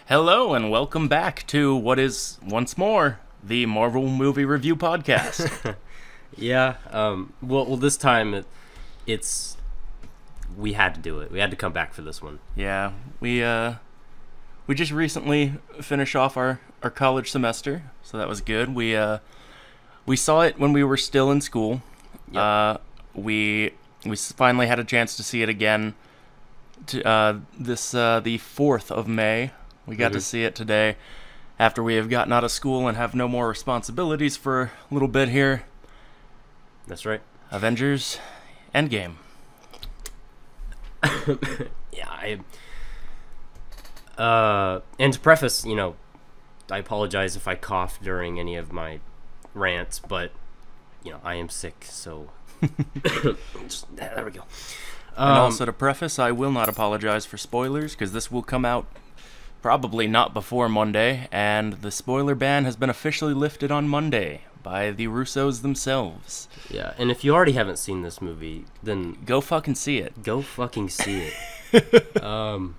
Hello and welcome back to what is, once more, the Marvel Movie Review Podcast. Yeah, well, this time we had to do it. We had to come back for this one. Yeah, we just recently finished off our college semester, so that was good. We saw it when we were still in school. Yep. We finally had a chance to see it again the 4th of May. We got to see it today after we have gotten out of school and have no more responsibilities for a little bit here. That's right. Avengers Endgame. Yeah, and to preface, I apologize if I cough during any of my rants, but, I am sick, so... there we go. And also to preface, I will not apologize for spoilers, because this will come out probably not before Monday, and the spoiler ban has been officially lifted on Monday by the Russos themselves. Yeah, and if you already haven't seen this movie, then... Go fucking see it. Go fucking see it. Alright,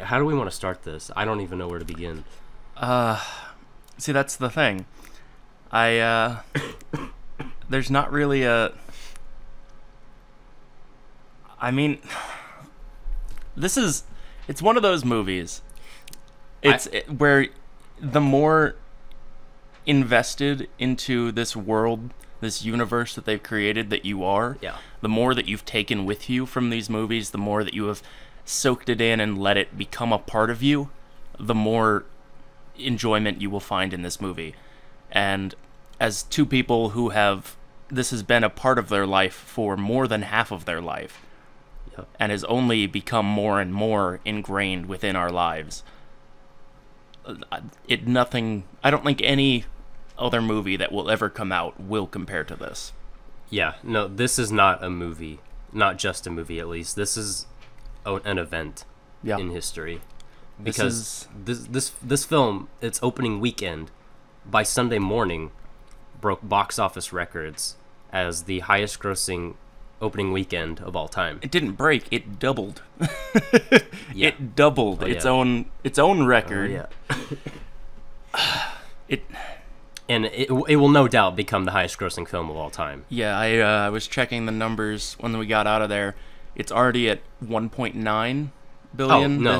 how do we want to start this? I don't even know where to begin. See, that's the thing. There's not really a... I mean, it's one of those movies. Where the more invested into this world, this universe that they've created that you are, the more that you've taken with you from these movies, the more that you have soaked it in and let it become a part of you, the more enjoyment you will find in this movie. And as two people who this has been a part of their life for more than half of their life, and has only become more and more ingrained within our lives. I don't think any other movie that will ever come out will compare to this. Yeah, no, this is not a movie. Not just a movie, at least. This is an event in history. Because this film, its opening weekend, by Sunday morning, broke box office records as the highest grossing opening weekend of all time. It didn't break, it doubled. It doubled its own record. It will no doubt become the highest grossing film of all time. Yeah, I was checking the numbers when we got out of there. It's already at 1.9 billion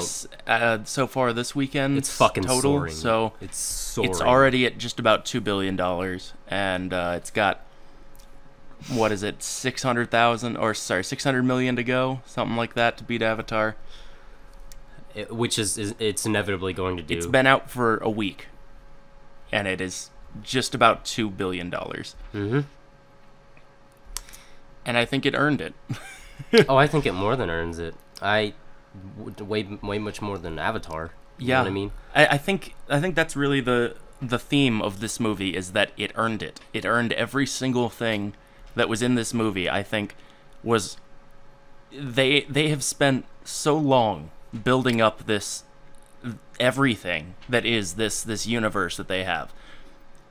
so far this weekend. It's fucking total. Soaring. So it's soaring. It's already at just about $2 billion, and it's got, what is it, 600 million to go, something like that, to beat Avatar. Which it's inevitably going to do. It's been out for a week, and it is just about $2 billion. Mm-hmm. And I think it earned it. I think it more than earns it. Way much more than Avatar. You know what I mean? I think that's really the theme of this movie, is that it earned it. It earned every single thing that was in this movie. I think was they have spent so long building up this everything that is this universe that they have.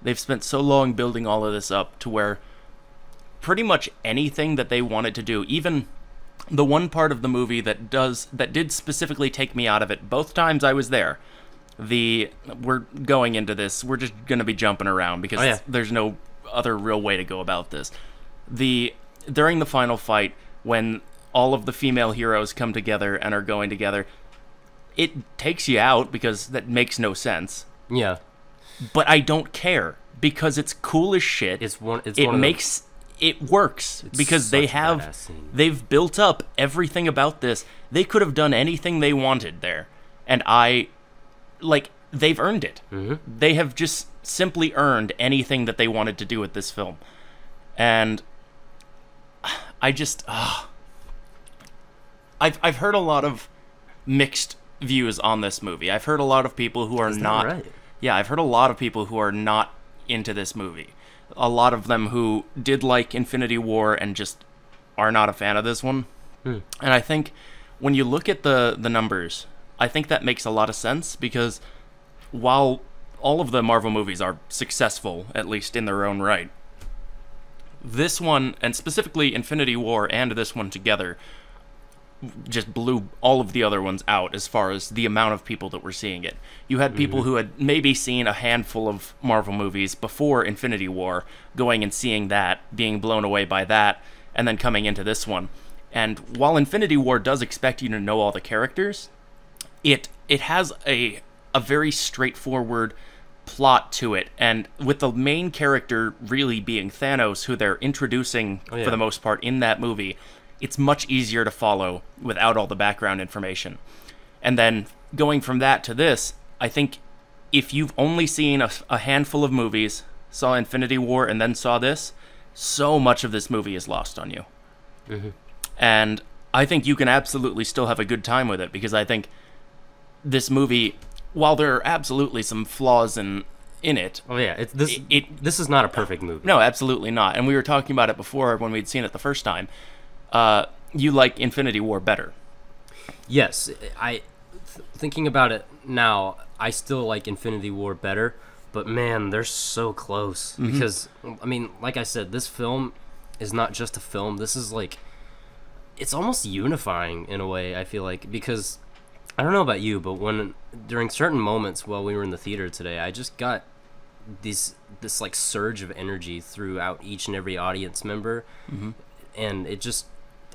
They've spent so long building all of this up to where pretty much anything that they wanted to do, even the one part of the movie that did specifically take me out of it both times I was there. We're going into this, we're just going to be jumping around because there's no other real way to go about this. During the final fight, when all of the female heroes come together and are going together, it takes you out because that makes no sense. Yeah. But I don't care because it's cool as shit. It works because they've built up everything about this. They could have done anything they wanted there, and they've earned it. Mm-hmm. They have just simply earned anything that they wanted to do with this film. And I've heard a lot of mixed views on this movie. I've heard a lot of people who are not right? Yeah, I've heard a lot of people who are not into this movie. A lot of them who did like Infinity War and just are not a fan of this one. And I think when you look at the numbers, I think that makes a lot of sense, because while all of the Marvel movies are successful, at least in their own right, this one, and specifically Infinity War and this one together, just blew all of the other ones out as far as the amount of people that were seeing it. You had people who had maybe seen a handful of Marvel movies before Infinity War, going and seeing that, being blown away by that, and then coming into this one. And while Infinity War does expect you to know all the characters, it has a very straightforward plot to it, and with the main character really being Thanos, who they're introducing for the most part in that movie, it's much easier to follow without all the background information. And then going from that to this, I think if you've only seen a handful of movies, saw Infinity War, and then saw this, so much of this movie is lost on you. And I think you can absolutely still have a good time with it, because I think this movie, while there are absolutely some flaws in it... Oh, yeah. This is not a perfect movie. No, absolutely not. And we were talking about it before when we'd seen it the first time. You like Infinity War better. Yes. Thinking about it now, I still like Infinity War better, but man, they're so close. Because, I mean, like I said, this film is not just a film. This is like... It's almost unifying in a way, I feel like, because... I don't know about you, but during certain moments while we were in the theater today, I just got this like surge of energy throughout each and every audience member, and it just,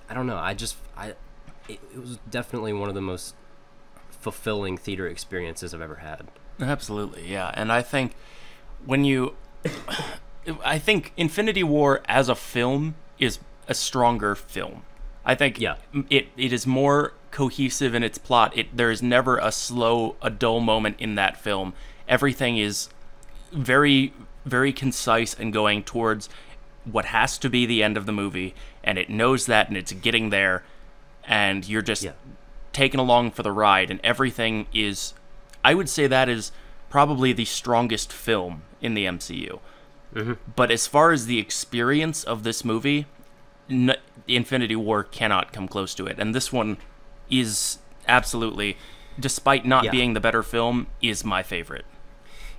I don't know, it was definitely one of the most fulfilling theater experiences I've ever had. Absolutely, yeah, and I think I think Infinity War as a film is a stronger film. I think it is more cohesive in its plot. There is never a dull moment in that film. Everything is very, very concise and going towards what has to be the end of the movie, and it knows that, and it's getting there, and you're just taken along for the ride, and everything is... I would say that is probably the strongest film in the MCU. But as far as the experience of this movie... Infinity War cannot come close to it, and this one is absolutely, despite not being the better film, is my favorite.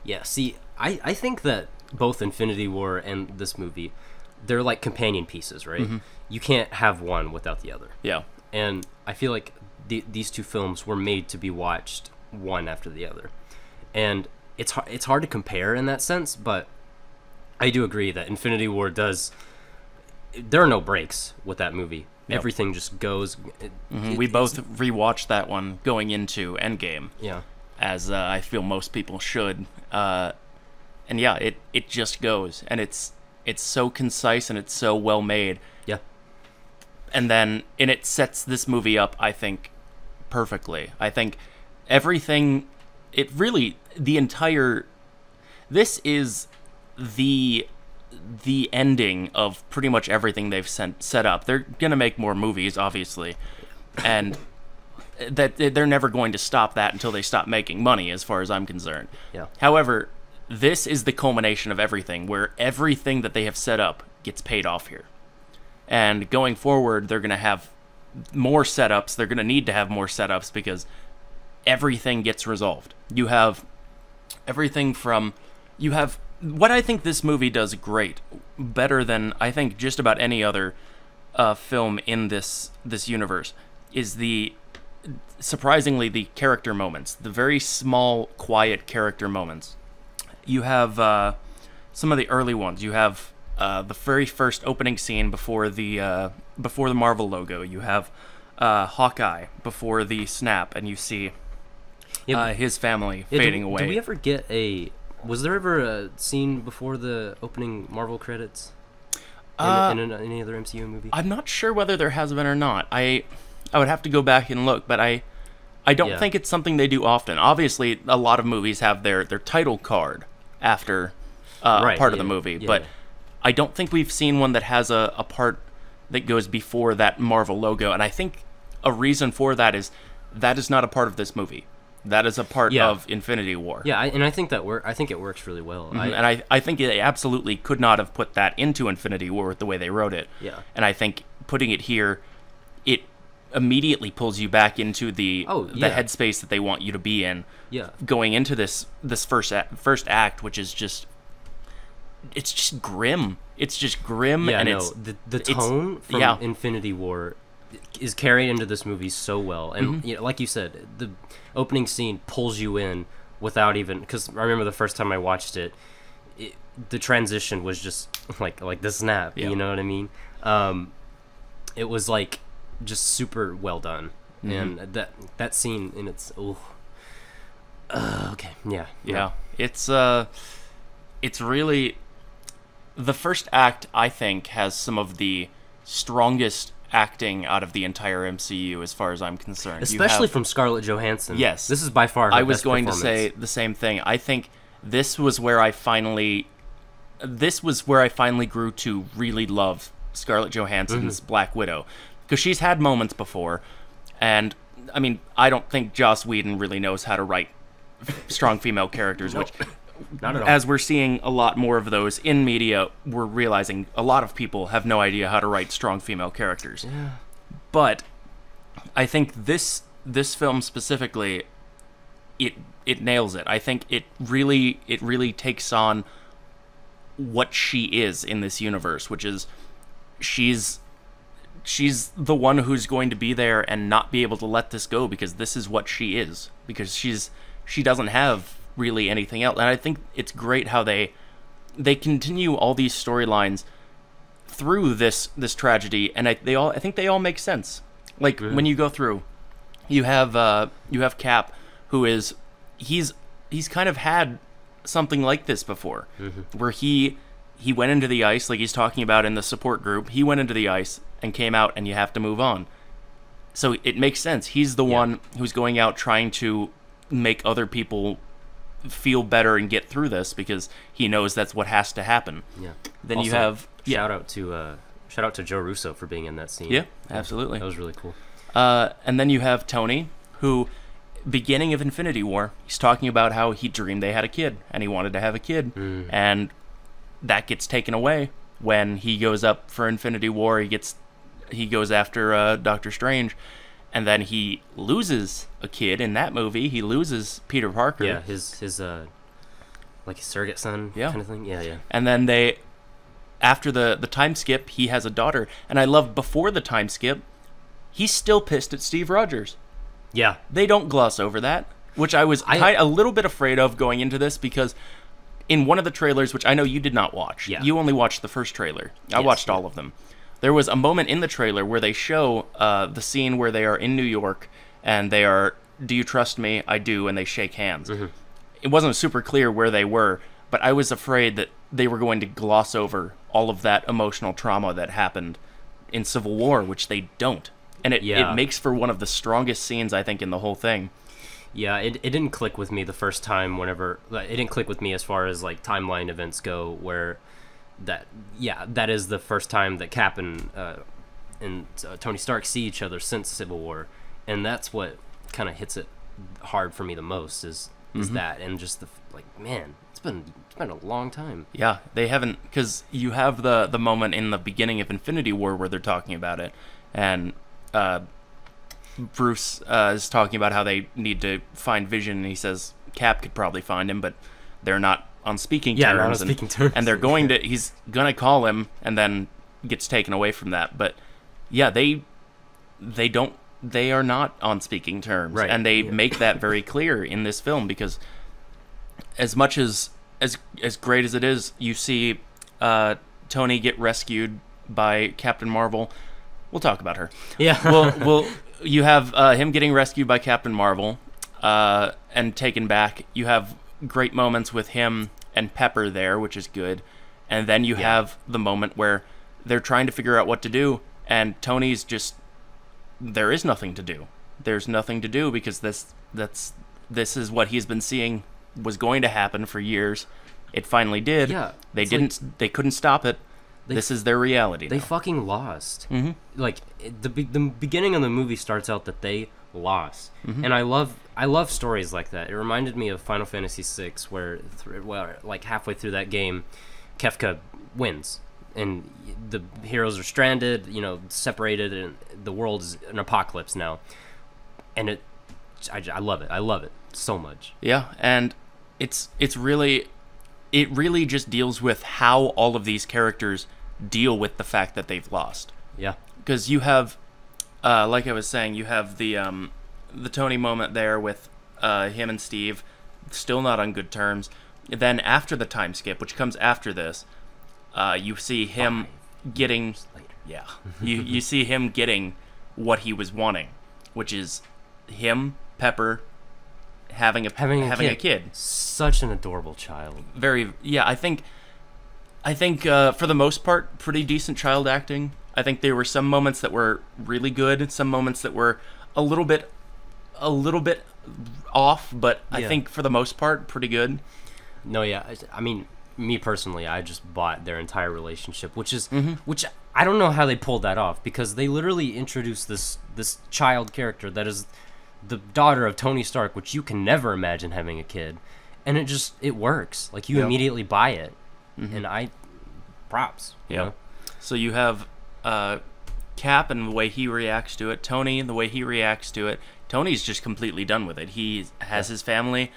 Yeah, see, I think that both Infinity War and this movie, they're like companion pieces, right? You can't have one without the other. Yeah. And I feel like these two films were made to be watched one after the other. And it's hard to compare in that sense, but I do agree that Infinity War does... There are no breaks with that movie. Yep. Everything just goes... We both rewatched that one going into Endgame. Yeah. As I feel most people should. And yeah, it just goes. And it's so concise and it's so well made. Yeah. And it sets this movie up, I think, perfectly. I think everything... This is the ending of pretty much everything they've set up. They're gonna make more movies, obviously, and that they're never going to stop that until they stop making money, as far as I'm concerned. Yeah. However, this is the culmination of everything, where everything that they have set up gets paid off here. And going forward, they're gonna have more setups. They're gonna need to have more setups because everything gets resolved. You have everything from... What I think this movie does great, better than I think just about any other film in this universe, is surprisingly the character moments, the very small, quiet character moments. You have some of the early ones. You have the very first opening scene before the Marvel logo. You have Hawkeye before the snap, and you see his family fading away. Did we ever get Was there ever a scene before the opening Marvel credits in any other MCU movie? I'm not sure whether there has been or not. I would have to go back and look, but I don't think it's something they do often. Obviously, a lot of movies have their title card after part of the movie, but I don't think we've seen one that has a part that goes before that Marvel logo, and I think a reason for that is not a part of this movie. That is a part of Infinity War. Yeah, and I think I think it works really well. And I think they absolutely could not have put that into Infinity War with the way they wrote it. Yeah. And I think putting it here, it immediately pulls you back into the headspace that they want you to be in. Yeah. Going into this first act, which is just... It's just grim. It's just grim, yeah, and the tone from Infinity War is carried into this movie so well. And you know, like you said, the opening scene pulls you in without even, because I remember the first time I watched it, the transition was just like the snap. You know what I mean? It was like just super well done. And that scene in its okay, yeah. It's really, the first act, I think, has some of the strongest acting out of the entire MCU as far as I'm concerned. Especially from Scarlett Johansson. Yes. This is by far her I was best going to performance. say the same thing. I think this was where I finally grew to really love Scarlett Johansson's Black Widow, because she's had moments before, and I mean, I don't think Joss Whedon really knows how to write strong female characters, which, not at all. as we're seeing a lot more of those in media, we're realizing a lot of people have no idea how to write strong female characters. Yeah. But I think this film specifically, it nails it. I think it really takes on what she is in this universe, which is she's the one who's going to be there and not be able to let this go, because this is what she is, because she doesn't have really anything else. And I think it's great how they continue all these storylines through this tragedy, and I think they all make sense. Like when you go through, you have Cap, who is he's kind of had something like this before, where he went into the ice, like he's talking about in the support group. He went into the ice and came out, and you have to move on. So it makes sense. He's the one who's going out trying to make other people feel better and get through this, because he knows that's what has to happen. Yeah. Then also, you have shout out to Joe Russo for being in that scene. Yeah, absolutely. That was really cool. And then you have Tony, who, beginning of Infinity War, he's talking about how he dreamed they had a kid, and he wanted to have a kid, and that gets taken away when he goes up for Infinity War. He goes after Doctor Strange, and then he loses a kid in that movie. He loses Peter Parker. Yeah, his like his surrogate son kind of thing. Yeah. And then after the time skip, he has a daughter. And I love, before the time skip, he's still pissed at Steve Rogers. Yeah. They don't gloss over that, which I was a little bit afraid of going into this, because in one of the trailers, which I know you did not watch, you only watched the first trailer. I watched all of them. There was a moment in the trailer where they show the scene where they are in New York, and they are, "Do you trust me? I do," and they shake hands. It wasn't super clear where they were, but I was afraid that they were going to gloss over all of that emotional trauma that happened in Civil War, which they don't. And it makes for one of the strongest scenes, I think, in the whole thing. Yeah, it didn't click with me the first time. It didn't click with me as far as like timeline events go, where that is the first time that Cap and Tony Stark see each other since Civil War, and that's what kind of hits it hard for me the most is that, and just man, it's been a long time. Yeah, they haven't, because you have the moment in the beginning of Infinity War where they're talking about it, and Bruce is talking about how they need to find Vision, and he says Cap could probably find him, but they're not on speaking terms. Yeah, not on speaking terms. And he's gonna call him, and then gets taken away from that. But yeah, they are not on speaking terms, right? And they make that very clear in this film, because as much as great as it is, you see Tony get rescued by Captain Marvel. We'll talk about her. Yeah. You have him getting rescued by Captain Marvel and taken back. You have great moments with him and Pepper there, which is good. And then you have the moment where they're trying to figure out what to do, and Tony's just, there is nothing to do. There's nothing to do, because this is what he's been seeing was going to happen for years. It finally did. Yeah. They couldn't stop it. This is their reality now. They fucking lost. Like the beginning of the movie starts out that they lost, and I love stories like that. It reminded me of Final Fantasy VI, where like halfway through that game, Kefka wins, and the heroes are stranded, separated, and the world is an apocalypse now. And I love it. I love it so much. Yeah, and it really just deals with how all of these characters deal with the fact that they've lost. Yeah. Because you have like I was saying, you have the Tony moment there with him and Steve, still not on good terms. Then after the time skip, which comes after this, you see him getting, yeah, you see him getting what he was wanting, which is him, Pepper, having a kid. Such an adorable child. Very, yeah. I think for the most part, pretty decent child acting. I think there were some moments that were really good, some moments that were a little bit off, but I think for the most part, pretty good. No, yeah. I mean, me personally, I just bought their entire relationship, which I don't know how they pulled that off, because they literally introduced this child character that is the daughter of Tony Stark, which you can never imagine having a kid, and it works. Like, you immediately buy it, and props. You know? So you have Cap and the way he reacts to it, Tony and the way he reacts to it. Tony's just completely done with it. He has his family.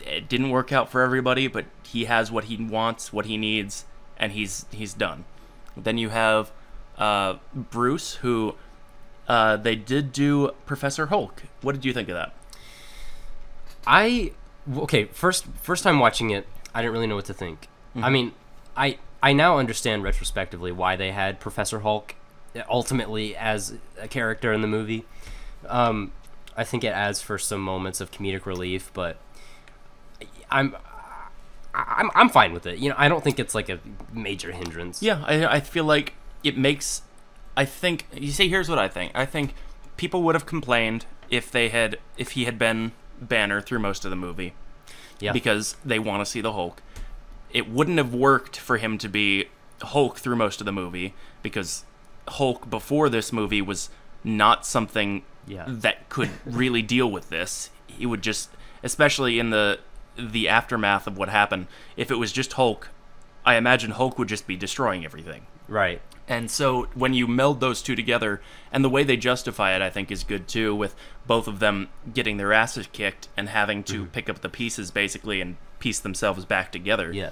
It didn't work out for everybody, but he has what he wants, what he needs, and he's done. Then you have Bruce, who they did do Professor Hulk. What did you think of that? First time watching it, I didn't really know what to think. I mean, I now understand retrospectively why they had Professor Hulk ultimately as a character in the movie. I think it adds for some moments of comedic relief, but I'm fine with it. You know, I don't think it's like a major hindrance. Yeah, I feel like it makes. I think you see. Here's what I think. I think people would have complained if he had been Banner through most of the movie. Yeah. Because they want to see the Hulk. It wouldn't have worked for him to be Hulk through most of the movie, because Hulk before this movie was not something that could really deal with this. He would just, especially in the aftermath of what happened, if it was just Hulk, I imagine Hulk would just be destroying everything. Right. And so when you meld those two together, and the way they justify it, I think, is good too, with both of them getting their asses kicked and having to pick up the pieces, basically, and piece themselves back together. Yeah.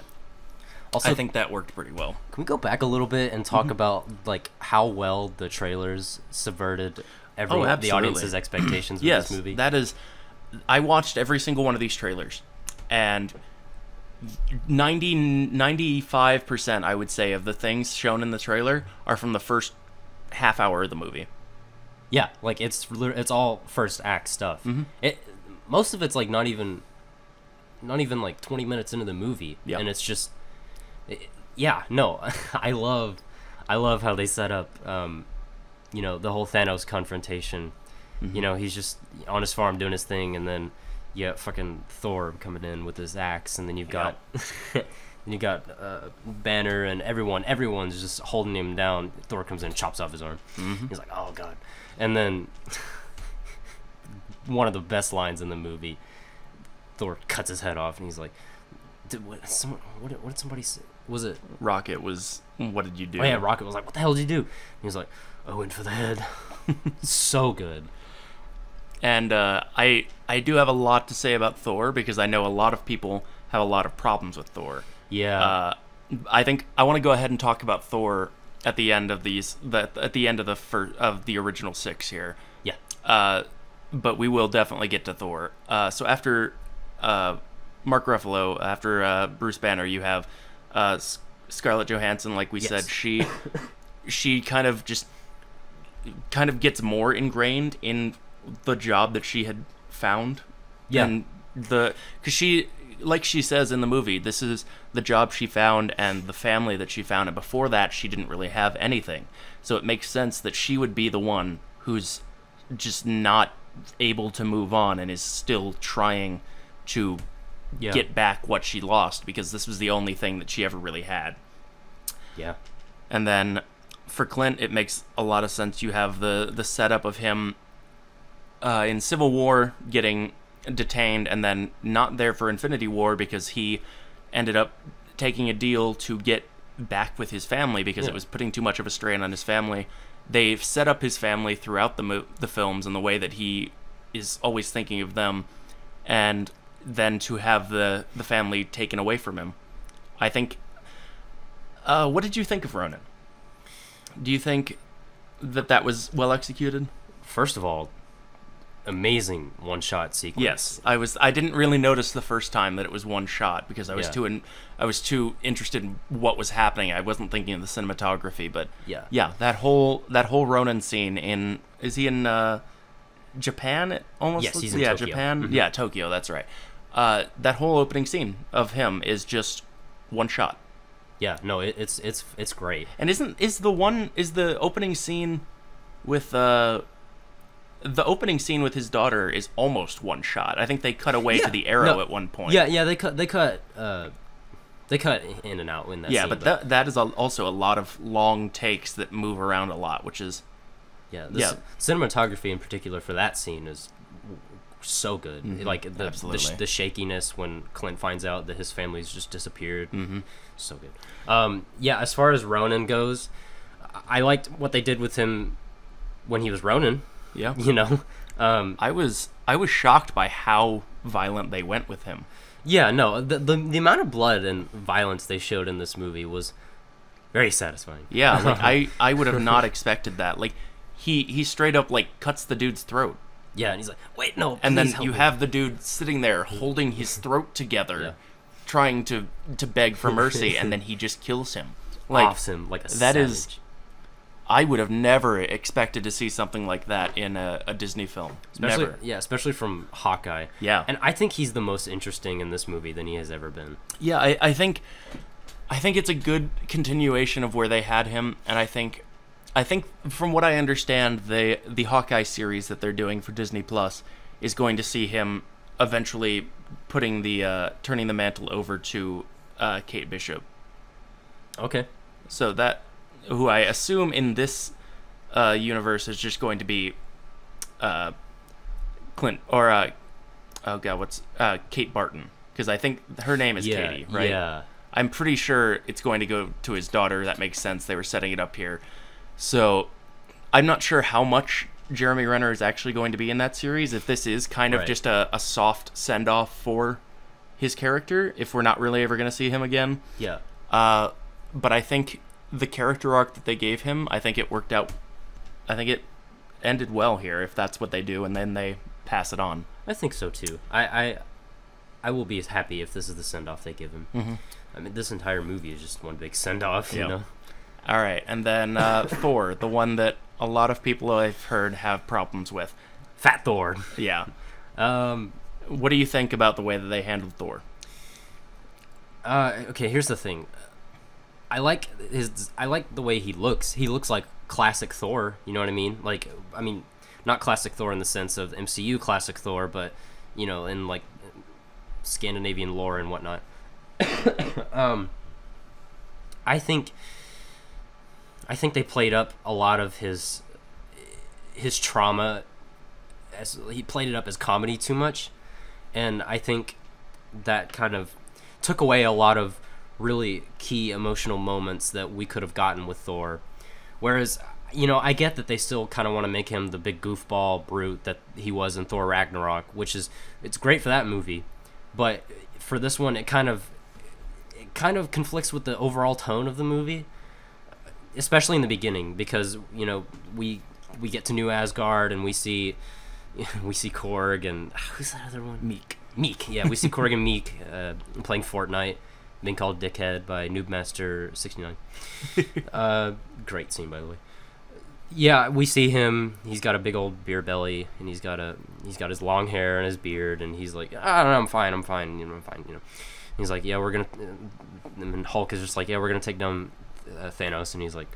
Also, I think that worked pretty well. Can we go back a little bit and talk about like how well the trailers subverted the audience's expectations with this movie? That is, I watched every single one of these trailers, and 95%, I would say, of the things shown in the trailer are from the first half hour of the movie. Yeah, like it's all first act stuff. Most of it's like not even like 20 minutes into the movie, and it's just I love how they set up you know, the whole Thanos confrontation. You know, he's just on his farm doing his thing, and then fucking Thor coming in with his axe, and then you've got Banner and everyone's just holding him down. Thor comes in and chops off his arm. He's like, oh god. And then one of the best lines in the movie, Thor cuts his head off, and he's like, what did somebody say? Was it Rocket was, what did you do? Oh yeah, Rocket was like, what the hell did you do? And he was like, I went for the head. So good. And I do have a lot to say about Thor, because I know a lot of people have a lot of problems with Thor. Yeah. I think I want to go ahead and talk about Thor at the end of the original 6 here. Yeah. But we will definitely get to Thor. So after Mark Ruffalo, after Bruce Banner, you have Scarlett Johansson. Like we said, she kind of gets more ingrained in the job that she had found. Yeah. And because she, like she says in the movie, this is the job she found and the family that she found, and before that she didn't really have anything. So it makes sense that she would be the one who's just not able to move on and is still trying to get back what she lost, because this was the only thing that she ever really had. Yeah. And then for Clint, it makes a lot of sense. You have the setup of him in Civil War getting detained and then not there for Infinity War, because he ended up taking a deal to get back with his family because it was putting too much of a strain on his family. They've set up his family throughout the films in the way that he is always thinking of them, and then to have the family taken away from him. I think... what did you think of Ronan? Do you think that was well executed? First of all, amazing one-shot sequence. Yes, I didn't really notice the first time that it was one shot because I was too interested in what was happening. I wasn't thinking of the cinematography, but yeah, that whole Ronin scene is he in Japan? Almost. Yes, he's in Tokyo. Japan. Mm-hmm. Yeah, Tokyo. That's right. That whole opening scene of him is just one shot. Yeah, no, it's great. And is the opening scene with the opening scene with his daughter is almost one shot. I think they cut away to the arrow at one point. Yeah, they cut in and out in that scene. Yeah, but that is also a lot of long takes that move around a lot, which is cinematography in particular for that scene is so good. Mm-hmm. Like the shakiness when Clint finds out that his family's just disappeared. Mm-hmm. So good. As far as Ronin goes, I liked what they did with him when he was Ronin. Yeah. You know? I was shocked by how violent they went with him. Yeah, no, the amount of blood and violence they showed in this movie was very satisfying. Yeah, like I would have not expected that. Like he straight up like cuts the dude's throat. Yeah, and he's like, "Wait, no." And then you have the dude sitting there holding his throat together, trying to beg for mercy, and then he just kills him. Like, offs him like a that savage. I would have never expected to see something like that in a Disney film. Especially from Hawkeye. Yeah. And I think he's the most interesting in this movie than he has ever been. Yeah, I think it's a good continuation of where they had him, and I think from what I understand, the Hawkeye series that they're doing for Disney Plus is going to see him eventually turning the mantle over to Kate Bishop. Okay. So that, who I assume in this universe is just going to be Clint or Kate Barton, because I think her name is Katie, right? Yeah. I'm pretty sure it's going to go to his daughter. That makes sense. They were setting it up here. So I'm not sure how much Jeremy Renner is actually going to be in that series, if this is kind of just a soft send-off for his character, if we're not really ever going to see him again. Yeah. But I think the character arc that they gave him, I think it worked out. I think it ended well here, if that's what they do, and then they pass it on. I think so, too. I will be happy if this is the send-off they give him. Mm-hmm. I mean, this entire movie is just one big send-off, you know? All right, and then Thor, the one that a lot of people I've heard have problems with. Fat Thor. Yeah. What do you think about the way that they handled Thor? Okay, here's the thing. I like the way he looks. He looks like classic Thor, you know what I mean? Like, I mean, not classic Thor in the sense of MCU classic Thor, but, you know, in, like, Scandinavian lore and whatnot. I think they played up a lot of his trauma, as he played it up as comedy too much, and I think that kind of took away a lot of really key emotional moments that we could have gotten with Thor. Whereas, you know, I get that they still kind of want to make him the big goofball brute that he was in Thor Ragnarok, which is, it's great for that movie, but for this one, it kind of conflicts with the overall tone of the movie, especially in the beginning, because, you know, we get to New Asgard and we see Korg and who's that other one? Meek. Yeah, we see Korg and Meek playing Fortnite, being called dickhead by Noobmaster69. Great scene, by the way. Yeah, we see him. He's got a big old beer belly, and he's got his long hair and his beard, and he's like, I don't know, I'm fine, you know, I'm fine, you know. And he's like, yeah, we're gonna. And Hulk is just like, yeah, we're gonna take down Thanos, and he's like,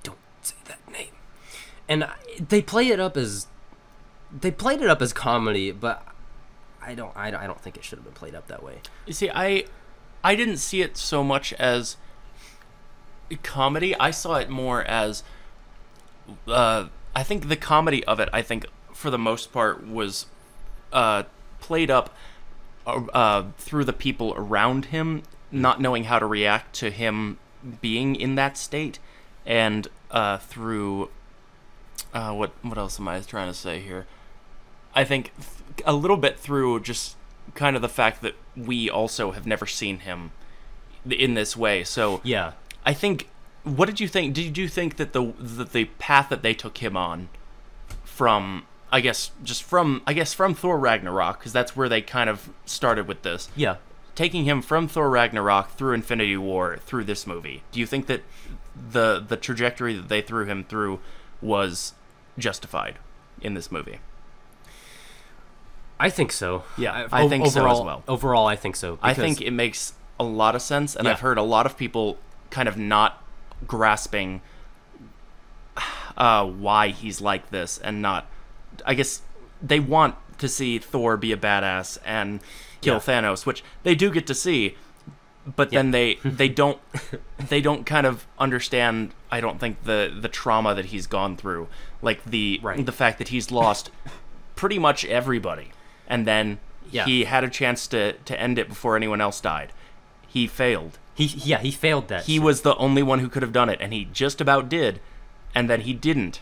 don't say that name. And they played it up as comedy, but I don't think it should have been played up that way. You see, I didn't see it so much as comedy. I saw it more as I think the comedy of it, I think for the most part was played up through the people around him not knowing how to react to him being in that state, and through what else am I trying to say here? I think a little bit through just kind of the fact that we also have never seen him in this way. So yeah, I think. What did you think? Did you think that the path that they took him on from from Thor Ragnarok, because that's where they kind of started with this. Yeah. Taking him from Thor Ragnarok through Infinity War through this movie, do you think that the trajectory that they threw him through was justified in this movie? I think so. Yeah, I think so as well. Overall, I think so. I think it makes a lot of sense, and I've heard a lot of people kind of not grasping why he's like this, and not, I guess they want to see Thor be a badass and kill Thanos, which they do get to see, but then they don't kind of understand, I don't think, the trauma that he's gone through, like the fact that he's lost pretty much everybody, and then he had a chance to end it before anyone else died. He failed. He failed that. He was the only one who could have done it, and he just about did, and then he didn't,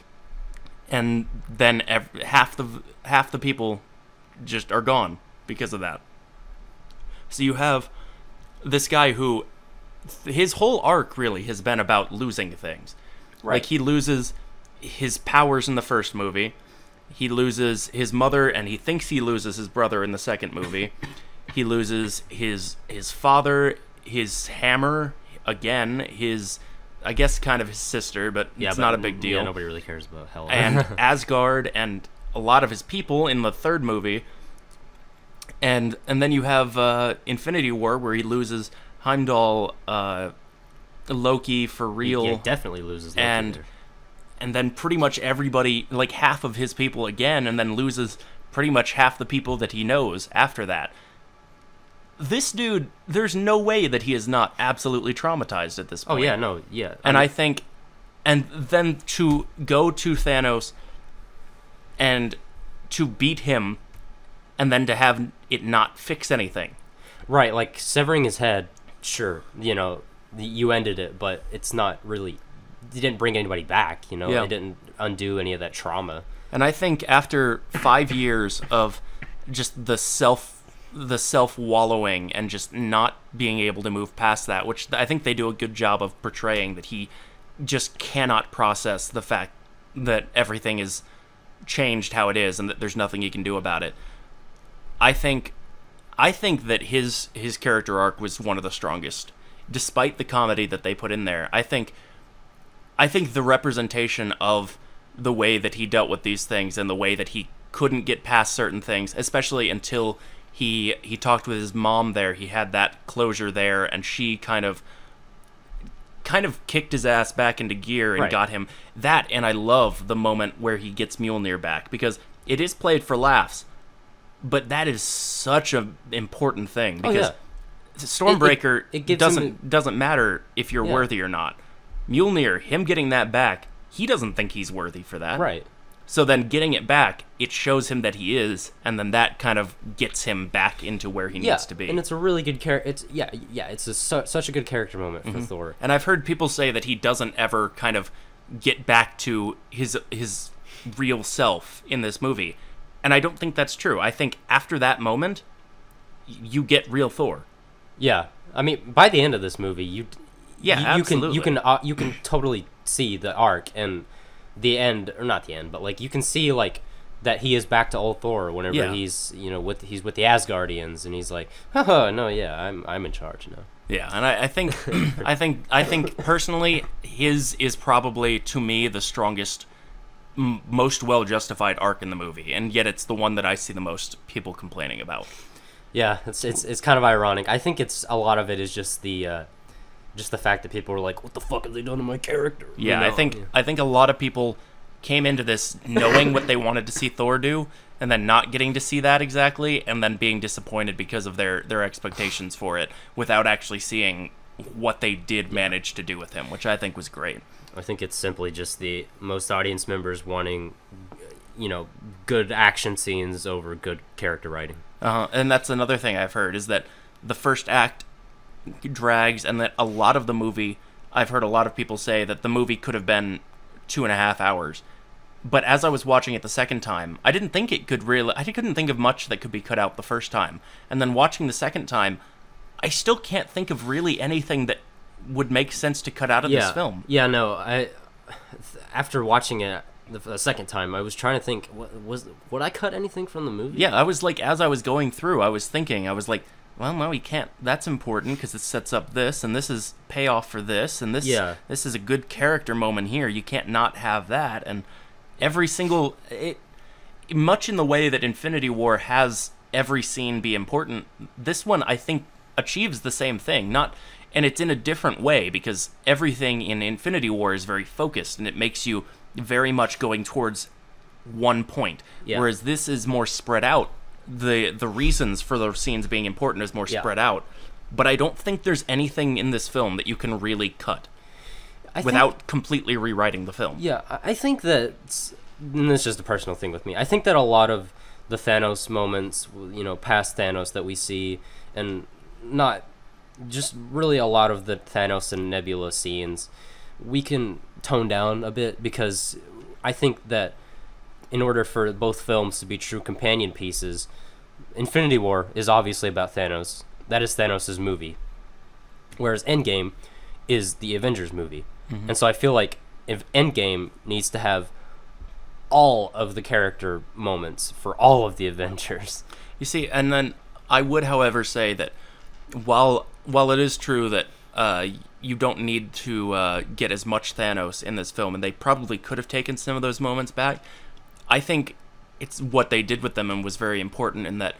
and then half the people just are gone because of that. So you have this guy who, his whole arc really has been about losing things. Right. Like, he loses his powers in the first movie. He loses his mother, and he thinks he loses his brother in the second movie. He loses his father, his hammer, again, I guess kind of his sister, but it's not a big deal. Yeah, nobody really cares about Hela. And Asgard, and a lot of his people in the third movie. And then you have Infinity War, where he loses Heimdall, Loki for real. He definitely loses Loki. And then pretty much everybody, like half of his people again, and then loses pretty much half the people that he knows after that. This dude, there's no way that he is not absolutely traumatized at this point. Oh, yeah, no, yeah. I think, and then to go to Thanos and to beat him, and then to have it not fix anything. Right, like severing his head, sure, you ended it, but it's not really, you didn't bring anybody back, It didn't undo any of that trauma. And I think after 5 years of just the self-wallowing and just not being able to move past that, which I think they do a good job of portraying, that he just cannot process the fact that everything is changed how it is and that there's nothing he can do about it. I think that his character arc was one of the strongest, despite the comedy that they put in there. I think the representation of the way that he dealt with these things and the way that he couldn't get past certain things, especially until he talked with his mom there. He had that closure there, and she kind of kicked his ass back into gear and got him that. And I love the moment where he gets Mjolnir back, because it is played for laughs, but that is such an important thing, because Stormbreaker, it doesn't matter if you're worthy or not. Mjolnir, him getting that back, he doesn't think he's worthy for that. Right. So then getting it back, it shows him that he is, and then that kind of gets him back into where he needs to be. And it's a really good character. It's such a good character moment for Thor. And I've heard people say that he doesn't ever kind of get back to his real self in this movie. And I don't think that's true. I think after that moment, you get real Thor. Yeah. I mean, by the end of this movie, you can totally see the arc and the end, or not the end, but like you can see like that he is back to old Thor whenever he's with the Asgardians, and he's like, haha, no, I'm in charge now. Yeah, and I think I think personally his is probably, to me, the strongest, most well justified arc in the movie, and yet it's the one that I see the most people complaining about. Yeah, it's kind of ironic. I think it's a lot of it is just the fact that people were like, what the fuck have they done to my character? Yeah, I think a lot of people came into this knowing what they wanted to see Thor do, and then not getting to see that exactly, and then being disappointed because of their expectations for it, without actually seeing what they did manage to do with him, which I think was great. I think it's simply just the most audience members wanting, good action scenes over good character writing. And that's another thing I've heard, is that the first act drags, and that a lot of the movie, I've heard a lot of people say that the movie could have been 2.5 hours. But as I was watching it the second time, I couldn't think of much that could be cut out the first time. And then watching the second time, I still can't think of really anything that would make sense to cut out of this film. Yeah, no, after watching it, the second time, I was trying to think, would I cut anything from the movie? Yeah, I was like, as I was going through, I was thinking, I was like, well, no, we can't. That's important because it sets up this, and this is payoff for this, and this is a good character moment here. You can't not have that, and every single much in the way that Infinity War has every scene be important, this one I think achieves the same thing. And it's in a different way because everything in Infinity War is very focused, and it makes you very much going towards one point. Yeah. Whereas this is more spread out. The reasons for those scenes being important is more spread out. But I don't think there's anything in this film that you can really cut without completely rewriting the film. Yeah, I think that, and this is just a personal thing with me, I think that a lot of the Thanos moments, past Thanos that we see, and not just really a lot of the Thanos and Nebula scenes, we can tone down a bit, because I think that in order for both films to be true companion pieces, Infinity War is obviously about Thanos. That is Thanos' movie. Whereas Endgame is the Avengers movie. Mm-hmm. And so I feel like if Endgame needs to have all of the character moments for all of the Avengers. You see, and then I would, however, say that while it is true that you don't need to get as much Thanos in this film, and they probably could have taken some of those moments back, I think it's what they did with them and was very important in that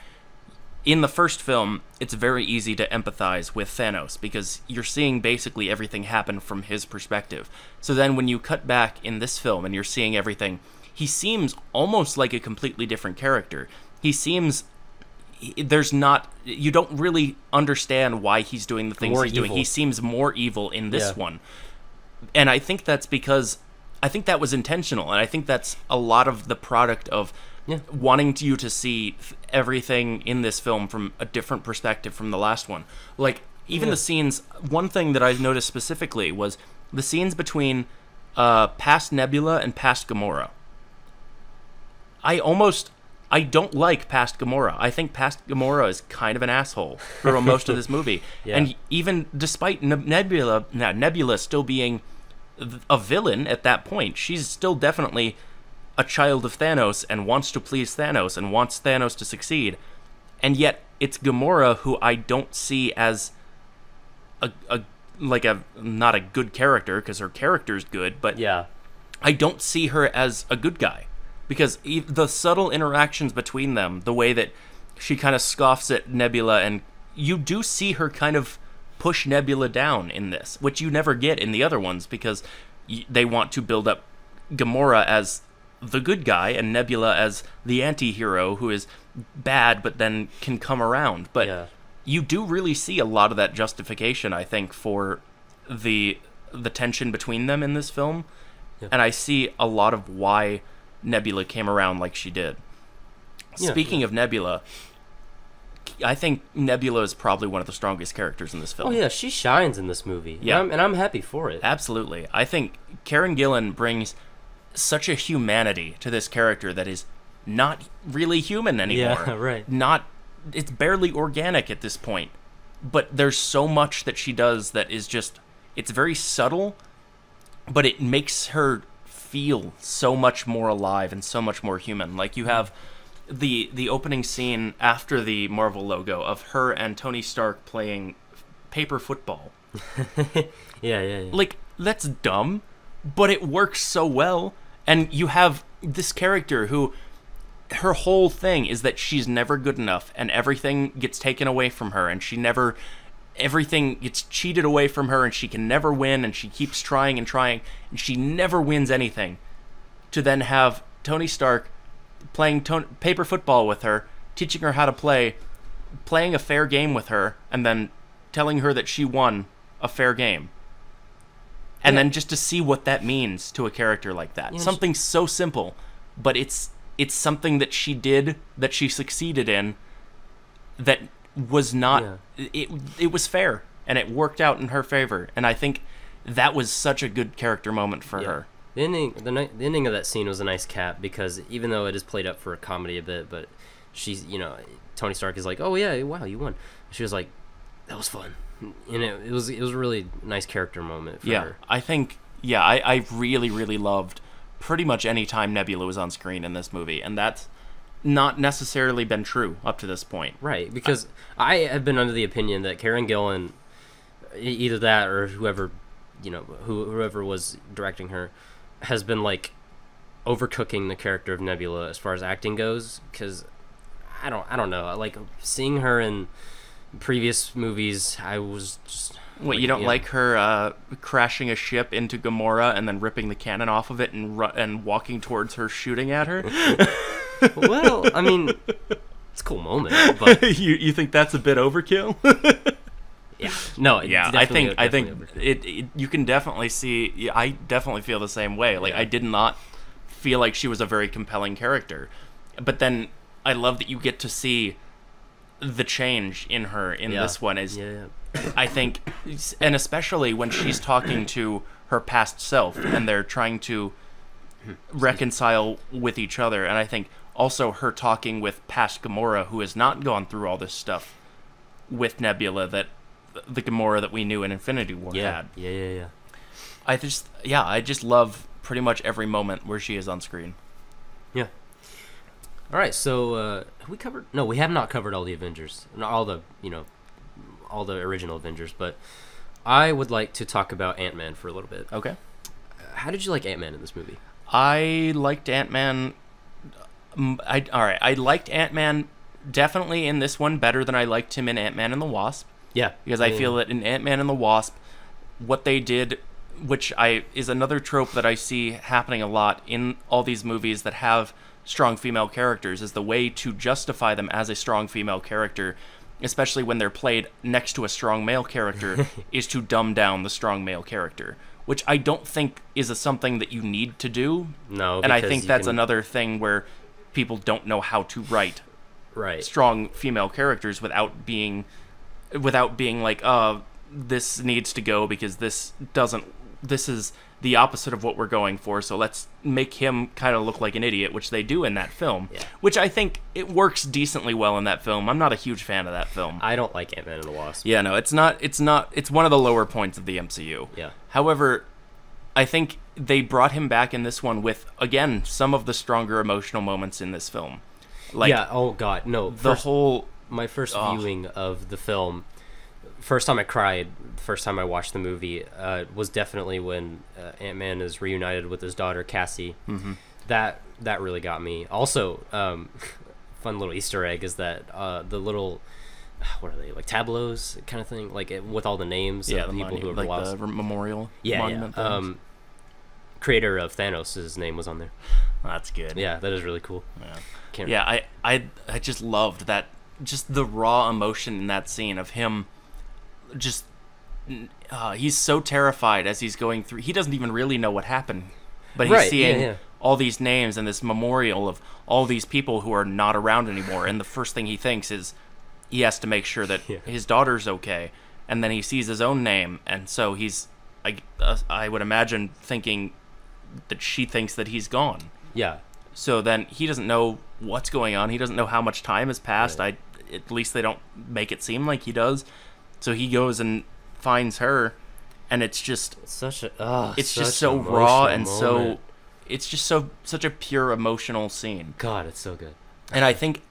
in the first film, it's very easy to empathize with Thanos because you're seeing basically everything happen from his perspective. So then when you cut back in this film and you're seeing everything, he seems almost like a completely different character. You don't really understand why he's doing the things he's doing. He seems more evil in this one. And I think that's because I think that was intentional, and I think that's a lot of the product of wanting you to see everything in this film from a different perspective from the last one. Like, even the scenes, one thing that I noticed specifically was the scenes between past Nebula and past Gamora. I don't like past Gamora. I think past Gamora is kind of an asshole for most of this movie. And even despite Nebula still being a villain at that point, she's still definitely a child of Thanos and wants to please Thanos and wants Thanos to succeed. And yet it's Gamora who I don't see as not a good character, because her character's good, but I don't see her as a good guy. Because the subtle interactions between them, the way that she kind of scoffs at Nebula, and you do see her kind of push Nebula down in this, which you never get in the other ones, because they want to build up Gamora as the good guy and Nebula as the anti-hero who is bad but then can come around. But you do really see a lot of that justification, I think, for the tension between them in this film. And I see a lot of why Nebula came around like she did. Speaking of Nebula, I think Nebula is probably one of the strongest characters in this film. Oh yeah, she shines in this movie. Yeah, and I'm happy for it. Absolutely. I think Karen Gillan brings such a humanity to this character that is not really human anymore. Yeah, right. It's barely organic at this point. But there's so much that she does that is just, it's very subtle, but it makes her feel so much more alive and so much more human. Like, you have the opening scene after the Marvel logo of her and Tony Stark playing paper football. Yeah. Like, that's dumb, but it works so well. And you have this character who, her whole thing is that she's never good enough, and everything gets taken away from her, and everything gets cheated away from her, and she can never win, and she keeps trying, and she never wins anything. To then have Tony Stark playing paper football with her, teaching her how to play, playing a fair game with her, and then telling her that she won a fair game. And then just to see what that means to a character like that. Something so simple, but it's something that she did, that she succeeded in, that was not... It was fair, and it worked out in her favor. And I think that was such a good character moment for her. The ending of that scene was a nice cap, because even though it is played up for a comedy a bit, but she's, Tony Stark is like, oh yeah, wow, you won. She was like, that was fun. And it was a really nice character moment for her. I think, I really, really loved pretty much any time Nebula was on screen in this movie, and that's not necessarily been true up to this point. Right, because I have been under the opinion that Karen Gillan, either that or whoever, whoever was directing her, has been like overcooking the character of Nebula as far as acting goes. Because I don't know, like seeing her in previous movies, I was just. What, you don't like her crashing a ship into Gamora and then ripping the cannon off of it and walking towards her, shooting at her? Well, I mean, it's a cool moment, but you think that's a bit overkill? Yeah, no, yeah, I think it. You can definitely see. Yeah, I definitely feel the same way. Like, I did not feel like she was a very compelling character, but then I love that you get to see the change in her in this one. I think, and especially when she's talking to her past self and they're trying to reconcile with each other, and I think also her talking with past Gamora, who has not gone through all this stuff with Nebula that the Gamora that we knew in Infinity War had. Yeah. I just love pretty much every moment where she is on screen. Yeah. All right, so have we covered? No, we have not covered all the Avengers, not all the all the original Avengers, but I would like to talk about Ant-Man for a little bit. Okay. How did you like Ant-Man in this movie? I liked Ant-Man. I liked Ant-Man definitely in this one better than I liked him in Ant-Man and the Wasp. Yeah. Because I feel that in Ant-Man and the Wasp, what they did, which is another trope that I see happening a lot in all these movies that have strong female characters, is the way to justify them as a strong female character, especially when they're played next to a strong male character, is to dumb down the strong male character, which I don't think is something that you need to do. No, and I think that's another thing where people don't know how to write strong female characters without being like, this needs to go because this is the opposite of what we're going for, so let's make him kind of look like an idiot, which they do in that film. Yeah. Which I think it works decently well in that film. I'm not a huge fan of that film. I don't like Ant-Man and the Wasp. Yeah, no, it's not. It's one of the lower points of the MCU. Yeah. However, I think they brought him back in this one with, again, some of the stronger emotional moments in this film. Like, yeah. Oh God, no. My first viewing of the film. First time I cried, first time I watched the movie, was definitely when Ant-Man is reunited with his daughter Cassie. Mm-hmm. That really got me. Also, fun little Easter egg is that the little, what are they, like tableaus kind of thing, like with all the names of the people who have like lost. The memorial. Yeah. Creator of Thanos, his name was on there. That's good. Yeah, that is really cool. Yeah. I just loved that, just the raw emotion in that scene of him. Just he's so terrified as he's going through. He doesn't even really know what happened, but he's seeing all these names and this memorial of all these people who are not around anymore, and the first thing he thinks is he has to make sure that his daughter's okay, and then he sees his own name, and so he's I would imagine thinking that she thinks that he's gone. Yeah. So then he doesn't know what's going on. He doesn't know how much time has passed. At least they don't make it seem like he does. So he goes and finds her, and it's just such a so raw and so it's just such a pure emotional scene. God, it's so good. And I think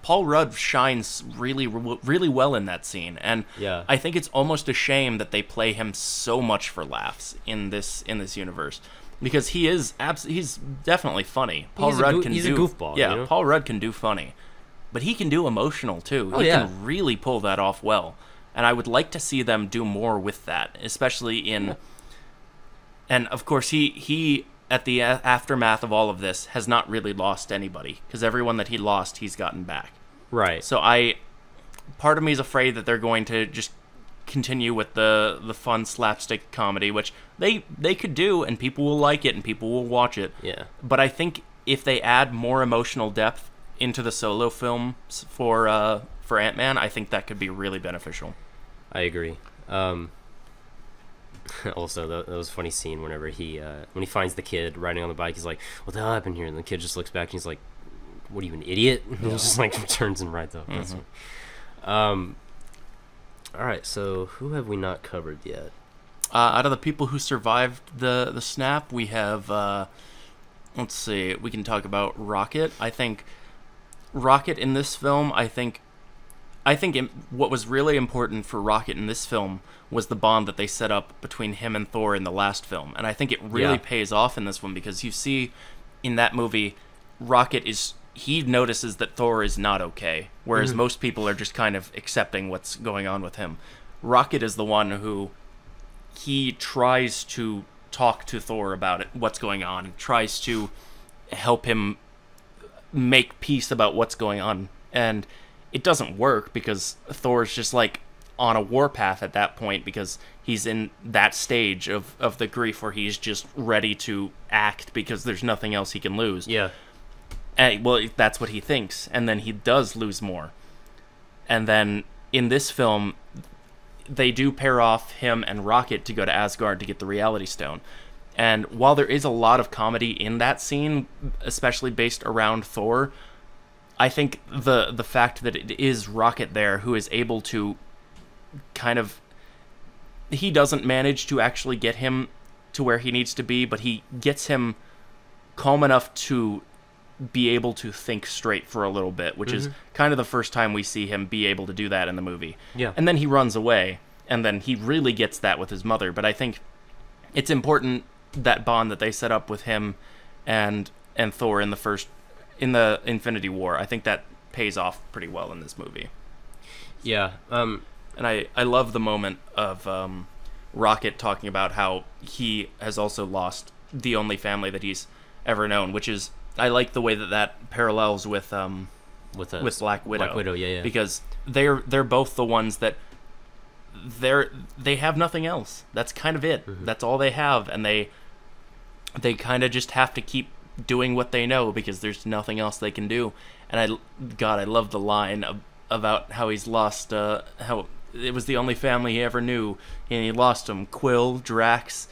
Paul Rudd shines really well in that scene, and I think it's almost a shame that they play him so much for laughs in this universe, because he's definitely funny. He's a goofball. Yeah, Paul Rudd can do funny. But he can do emotional, too. He can really pull that off well. And I would like to see them do more with that, especially in... Yeah. And, of course, he at the aftermath of all of this, has not really lost anybody. Because everyone that he lost, he's gotten back. Right. So part of me is afraid that they're going to just continue with the fun slapstick comedy, which they could do, and people will like it, and people will watch it. Yeah. But I think if they add more emotional depth into the solo film for Ant-Man, I think that could be really beneficial. I agree. Also, that was a funny scene whenever when he finds the kid riding on the bike, he's like, what the hell happened here? And the kid just looks back and he's like, what are you, an idiot? And he just like turns and rides off. Mm-hmm. All right, so who have we not covered yet? Out of the people who survived the snap, we have, let's see, we can talk about Rocket. I think Rocket in this film, what was really important for Rocket in this film was the bond that they set up between him and Thor in the last film. And I think it really pays off in this one, because you see in that movie, he notices that Thor is not okay, whereas most people are just kind of accepting what's going on with him. Rocket is the one who, he tries to talk to Thor about what's going on, and tries to help him make peace about what's going on. And it doesn't work, because Thor's just like on a warpath at that point, because he's in that stage of the grief where he's just ready to act because there's nothing else he can lose. Yeah. And, well, that's what he thinks, and then he does lose more. And then in this film, they do pair off him and Rocket to go to Asgard to get the Reality Stone. And while there is a lot of comedy in that scene, especially based around Thor, I think the fact that it is Rocket there who is able to kind of... He doesn't manage to actually get him to where he needs to be, but he gets him calm enough to be able to think straight for a little bit, which is kind of the first time we see him be able to do that in the movie. Yeah. And then he runs away, and then he really gets that with his mother. But I think it's important, that bond that they set up with him and Thor in the Infinity War. I think that pays off pretty well in this movie. Yeah. And I love the moment of Rocket talking about how he has also lost the only family that he's ever known, which is, I like the way that parallels with Black Widow. Black Widow, yeah. Because they're both the ones that they have nothing else. That's kind of it. That's all they have, and they kind of just have to keep doing what they know, because there's nothing else they can do. And I love the line about how he's lost, how it was the only family he ever knew, and he lost them. Quill, Drax,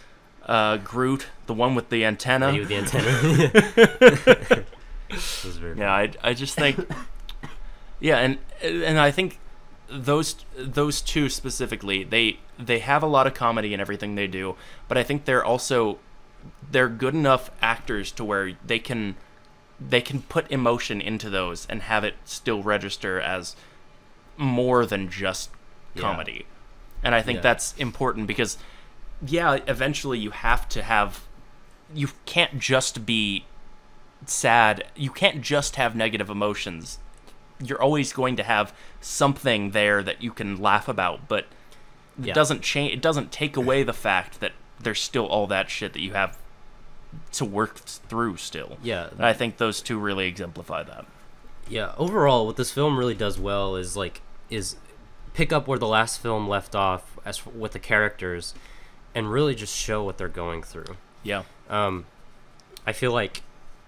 Groot, the one with the antenna. Yeah, with the antenna. Yeah, I just think, yeah, and I think those two specifically, they have a lot of comedy in everything they do, but I think they're good enough actors to where they can put emotion into those and have it still register as more than just comedy. And I think that's important, because eventually you can't just be sad, you can't just have negative emotions. You're always going to have something there that you can laugh about, but it doesn't take away the fact that there's still all that shit that you have to work through still. Yeah. And I think those two really exemplify that. Yeah, overall, what this film really does well is pick up where the last film left off with the characters, and really just show what they're going through. Yeah. I feel like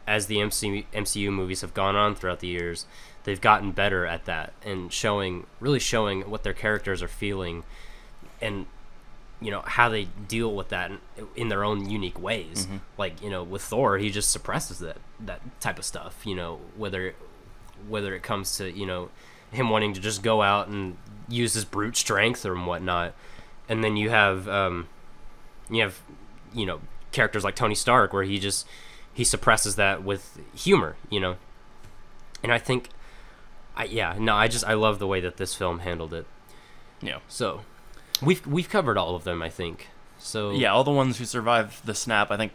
as the MCU movies have gone on throughout the years, they've gotten better at that, and really showing what their characters are feeling, and how they deal with that in their own unique ways. Like, with Thor, he just suppresses that type of stuff, whether it comes to him wanting to just go out and use his brute strength or whatnot. And then you have characters like Tony Stark, where he suppresses that with humor, and I think I love the way that this film handled it. Yeah. So we've covered all of them, I think. So yeah, all the ones who survived the snap. I think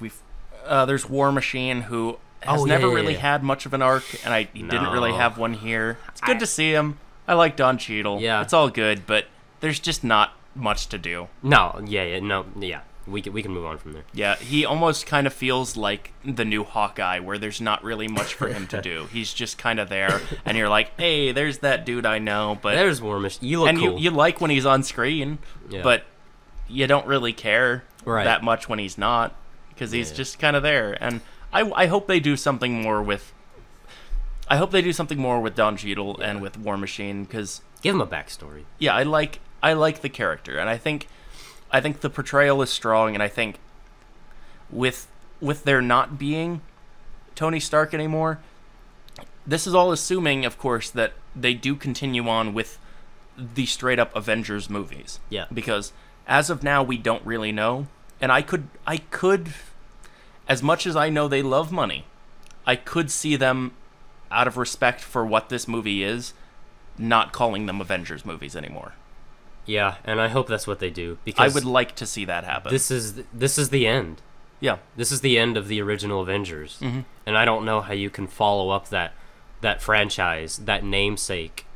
there's War Machine, who has never really had much of an arc, and he didn't really have one here. It's good to see him. I like Don Cheadle. Yeah, it's all good, but there's just not much to do. No, we can move on from there. Yeah, he almost kind of feels like the new Hawkeye, where there's not really much for him to do. He's just kind of there, and you're like, hey, there's that dude I know, but there's War Machine. You look cool. You like when he's on screen, but you don't really care that much when he's not, because he's just kind of there. And I hope they do something more with. I hope they do something more with Don Cheadle and with War Machine, because give him a backstory. Yeah, I like the character, and I think the portrayal is strong, and I think with there not being Tony Stark anymore, this is all assuming, of course, that they do continue on with the straight up Avengers movies. Yeah. Because As of now, we don't really know. And I could, as much as I know they love money, I could see them, out of respect for what this movie is, not calling them Avengers movies anymore. Yeah, and I hope that's what they do, because I would like to see that happen. This is the end. Yeah. This is the end of the original Avengers. Mm-hmm. And I don't know how you can follow up that franchise, that namesake,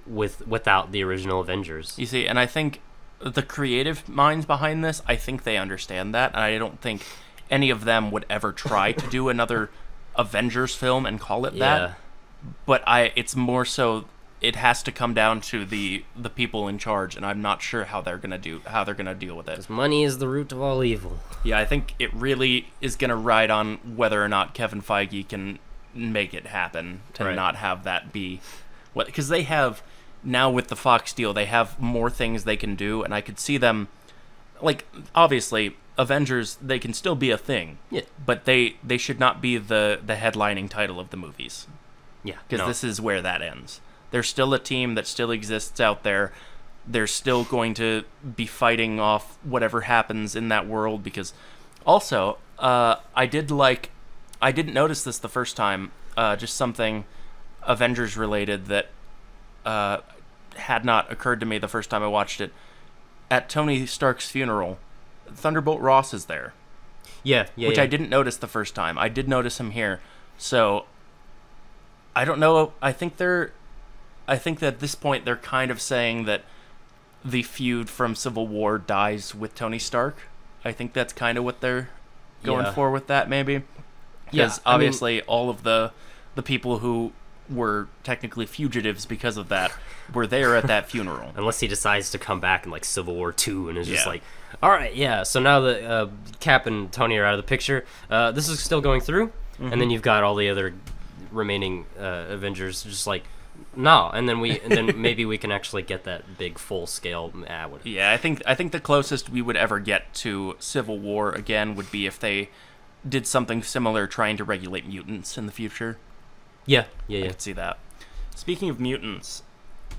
without the original Avengers. You see, and I think the creative minds behind this, I think they understand that, and I don't think any of them would ever try to do another Avengers film and call it that. But it's more so it has to come down to the people in charge, and I'm not sure how they're gonna deal with it. 'Cause money is the root of all evil. Yeah, I think it really is gonna ride on whether or not Kevin Feige can make it happen to not have that be what, because they have now with the Fox deal, they have more things they can do, and I could see them, like, obviously Avengers, they can still be a thing, but they should not be the headlining title of the movies. Yeah, because this is where that ends. They're still a team that still exists out there. They're still going to be fighting off whatever happens in that world. Because also, I didn't notice this the first time. Just something Avengers related that had not occurred to me the first time I watched it. At Tony Stark's funeral, Thunderbolt Ross is there. Which I didn't notice the first time. I did notice him here. So I don't know. I think that at this point they're kind of saying that the feud from Civil War dies with Tony Stark. I think that's kind of what they're going for with that, maybe. Because obviously all of the people who were technically fugitives because of that were there at that funeral. Unless he decides to come back in like Civil War II and is just like, all right, so now that Cap and Tony are out of the picture, this is still going through, and then you've got all the other remaining Avengers just like, no, and then maybe we can actually get that big full scale. Yeah, I think the closest we would ever get to Civil War again would be if they did something similar, trying to regulate mutants in the future. Yeah. I could see that. Speaking of mutants,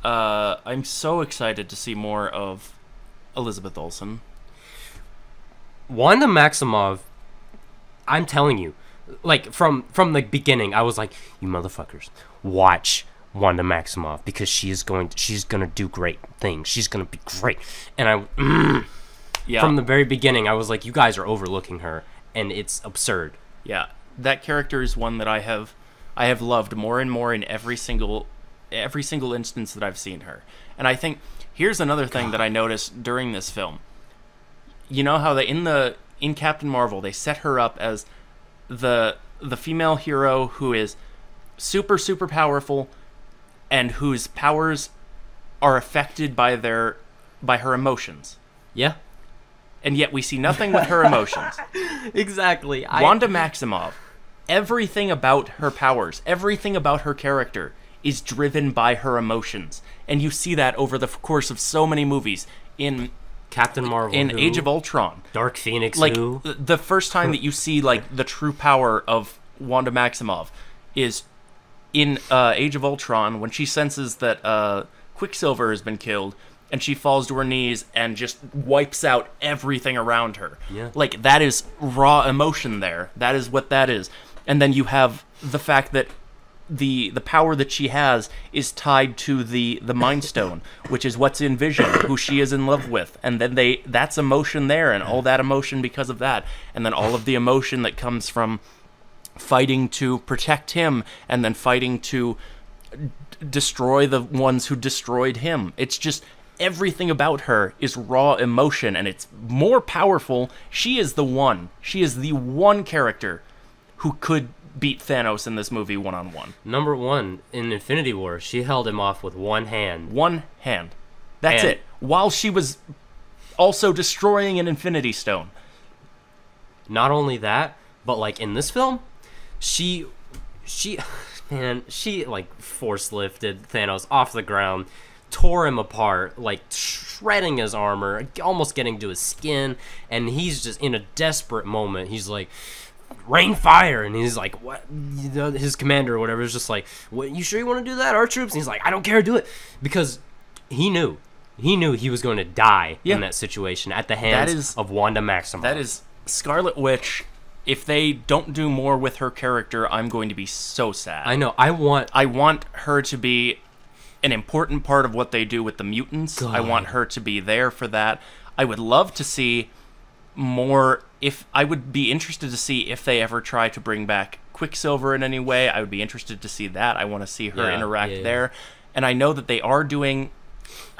I'm so excited to see more of Elizabeth Olsen. Wanda Maximoff, I'm telling you, like from the beginning, I was like, you motherfuckers, watch Wanda Maximoff, because she's gonna do great things. She's gonna be great. And from the very beginning, I was like, you guys are overlooking her, and it's absurd. Yeah, that character is one that I have loved more and more in every single instance that I've seen her. And I think here's another thing that I noticed during this film. You know how in Captain Marvel they set her up as the female hero who is super powerful and whose powers are affected by her emotions. Yeah. And yet we see nothing with her emotions. Exactly. Wanda Maximoff, everything about her powers, everything about her character is driven by her emotions. And you see that over the course of so many movies. In Captain Marvel, in Age of Ultron, Dark Phoenix, like the first time that you see like the true power of Wanda Maximoff is in Age of Ultron, when she senses that Quicksilver has been killed, and she falls to her knees and just wipes out everything around her. Yeah. Like, that is raw emotion there. That is what that is. And then you have the fact that the power that she has is tied to the Mind Stone, which is what's in Vision, who she is in love with. And then that's emotion there, and all that emotion because of that. And then all of the emotion that comes from fighting to protect him, and then fighting to destroy the ones who destroyed him. It's just everything about her is raw emotion, and it's more powerful. She is the one character who could beat Thanos in this movie one-on-one. Number one, in Infinity War, she held him off with one hand. One hand. That's it. While she was also destroying an Infinity Stone. Not only that, but like in this film, she like force lifted Thanos off the ground, tore him apart, like shredding his armor, almost getting to his skin, and he's just in a desperate moment. He's like, rain fire, and he's like, what? His commander or whatever is just like, what, you sure you want to do that, our troops? And he's like, I don't care, do it. Because he knew He knew he was going to die in that situation at the hands of Wanda Maximoff. That is Scarlet Witch. If they don't do more with her character, I'm going to be so sad. I know. I want her to be an important part of what they do with the mutants. God. I want her to be there for that. I would love to see more. I would be interested to see if they ever try to bring back Quicksilver in any way. I would be interested to see that. I want to see her interact there. And I know that they are doing,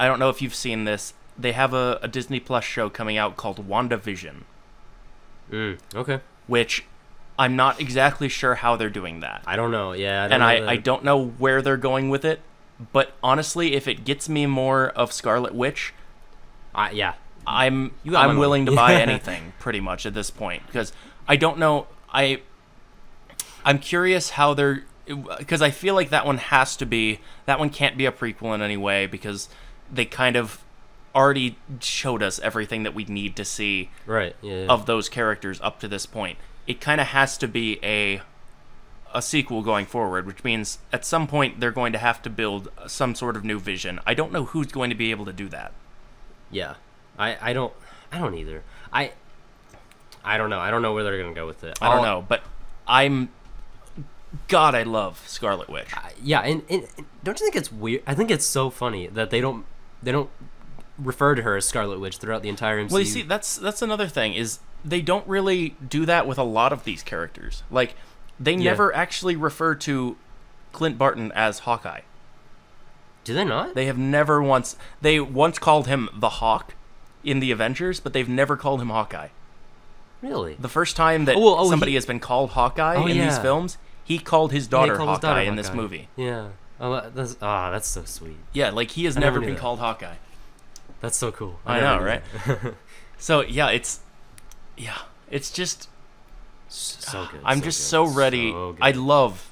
I don't know if you've seen this, they have a Disney Plus show coming out called WandaVision. Okay. Which I'm not exactly sure how they're doing that. I don't know. Yeah. I don't know where they're going with it. But honestly, if it gets me more of Scarlet Witch, I'm willing to buy anything pretty much at this point, because I don't know. I'm curious how they're, because I feel like that one can't be a prequel in any way, because they kind of already showed us everything that we need to see of those characters up to this point. It kind of has to be a sequel going forward, which means at some point they're going to have to build some sort of new vision. I don't know who's going to be able to do that. Yeah. I don't either. I don't know. I don't know where they're going to go with it. I don't know, but God, I love Scarlet Witch. And don't you think it's weird? I think it's so funny that they don't refer to her as Scarlet Witch throughout the entire MCU. Well, you see, that's another thing, is they don't really do that with a lot of these characters. Like, they never actually refer to Clint Barton as Hawkeye. Do they not? They have never once. They once called him the Hawk in the Avengers, but they've never called him Hawkeye. Really? The first time that somebody has been called Hawkeye in these films, he called his daughter Hawkeye in this movie. Yeah. Oh, that's so sweet. Yeah, like he has never been called Hawkeye. That's so cool. I know, right? So it's just so good. I'm just so ready. So I love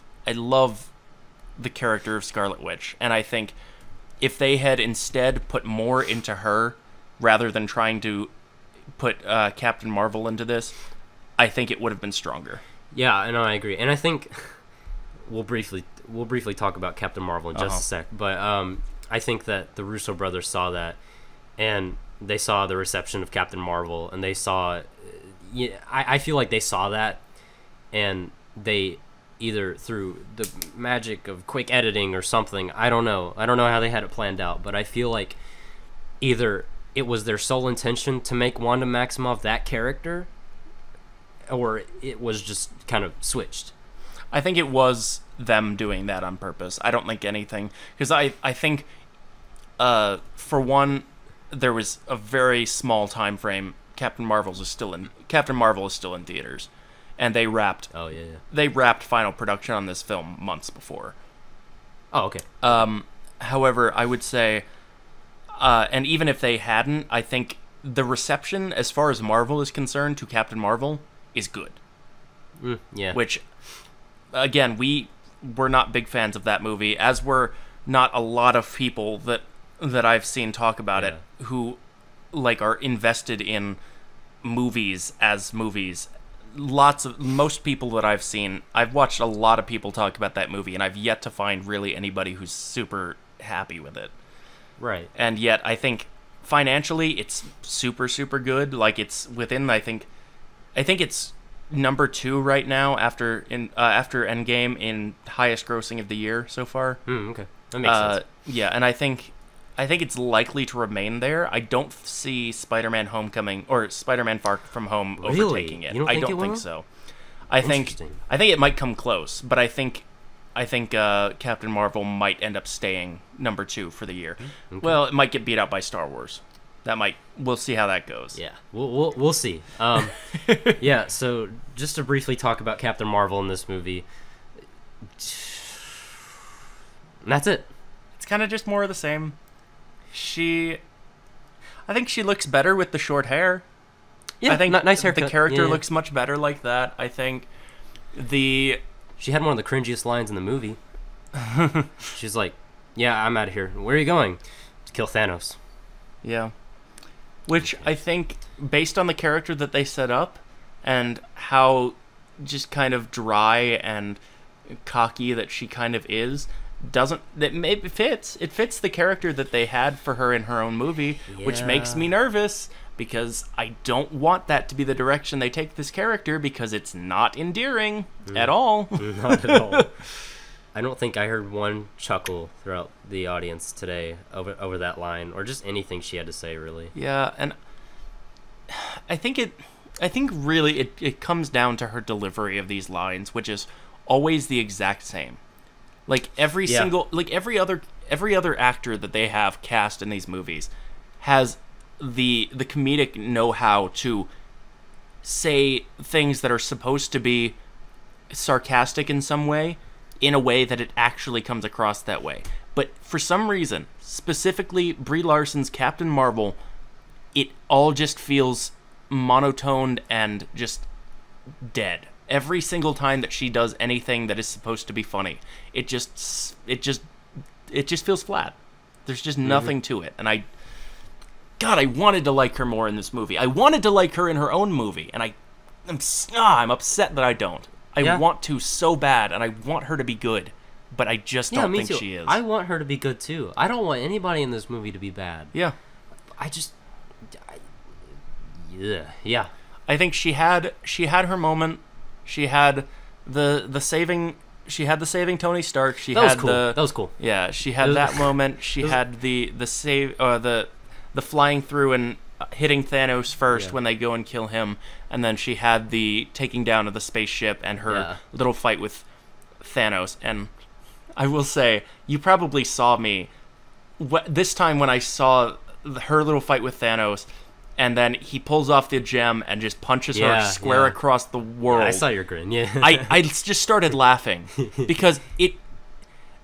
the character of Scarlet Witch, and I think if they had instead put more into her rather than trying to put Captain Marvel into this, I think it would have been stronger. Yeah, I know, I agree, and I think we'll briefly talk about Captain Marvel in just a sec, but I think that the Russo brothers saw that, and they saw the reception of Captain Marvel, and they saw, I feel like they saw that, and they either through the magic of quick editing or something, I don't know how they had it planned out, but I feel like either it was their sole intention to make Wanda Maximoff that character, or it was just kind of switched. I think it was them doing that on purpose. I don't think anything, because I think for one, there was a very small time frame. Captain Marvel is still in theaters, and they wrapped. Oh yeah. They wrapped final production on this film months before. Oh, okay. However, I would say, and even if they hadn't, I think the reception, as far as Marvel is concerned, to Captain Marvel is good. Yeah. Which, again, we're not big fans of that movie, as were not a lot of people that I've seen talk about it, who like are invested in movies as movies. Most people that I've seen, I've watched a lot of people talk about that movie, and I've yet to find really anybody who's super happy with it. Right. And yet, I think financially, it's super, super good. Like, it's within, I think it's number 2 right now after Endgame in highest grossing of the year so far. Okay, that makes sense. Yeah, and I think it's likely to remain there. I don't see Spider-Man Homecoming or Spider-Man Far From Home overtaking it. I don't think so. I think it might come close, but I think Captain Marvel might end up staying number 2 for the year. Okay. Well, it might get beat out by Star Wars. We'll see how that goes. Yeah, we'll see. Yeah, so just to briefly talk about Captain Marvel in this movie, and that's it. It's kind of just more of the same. I think she looks better with the short hair. Yeah, I think nice haircut. The character looks much better like that. I think she had one of the cringiest lines in the movie. She's like, "Yeah, I'm out of here. Where are you going?" To kill Thanos. Yeah. Which I think, based on the character that they set up, and how just kind of dry and cocky that she kind of is, doesn't, that maybe fits. It fits the character that they had for her in her own movie, which makes me nervous because I don't want that to be the direction they take this character because it's not endearing at all. Not at all. I don't think I heard one chuckle throughout the audience today over that line or just anything she had to say, really. Yeah, and I think really it comes down to her delivery of these lines, which is always the exact same. Like every other actor that they have cast in these movies has the comedic know-how to say things that are supposed to be sarcastic in some way, in a way that it actually comes across that way. But for some reason, specifically Brie Larson's Captain Marvel, it all just feels monotoned and just dead. Every single time that she does anything that is supposed to be funny, it just feels flat. There's just nothing to it. And I wanted to like her more in this movie. I wanted to like her in her own movie, and I'm upset that I don't. I want to so bad, and I want her to be good, but I just don't think she is. I want her to be good too. I don't want anybody in this movie to be bad. Yeah. Yeah. I think she had her moment. She had the saving Tony Stark. That was cool. Yeah, she had that moment. She had the save the flying through and hitting Thanos first when they go and kill him, and then she had the taking down of the spaceship and her little fight with Thanos. And I will say, you probably saw me this time when I saw her little fight with Thanos, and then he pulls off the gem and just punches her square across the world. Yeah, I saw your grin. Yeah, I just started laughing because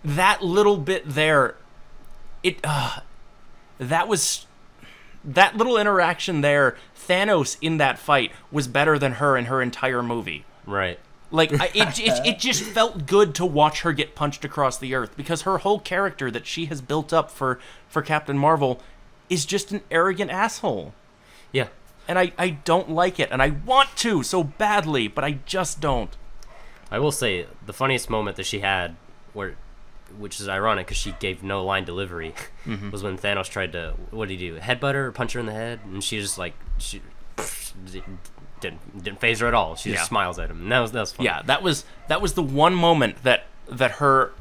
that little bit there, that little interaction there, Thanos in that fight was better than her in her entire movie. Right. Like, it just felt good to watch her get punched across the earth, because her whole character that she has built up for Captain Marvel is just an arrogant asshole. Yeah. And I don't like it, and I want to so badly, but I just don't. I will say, the funniest moment that she had, which is ironic because she gave no line delivery, was when Thanos tried to, what did he do, headbutt her or punch her in the head? And she just she didn't phase her at all. She just smiles at him. And that was funny. Yeah, that was the one moment that her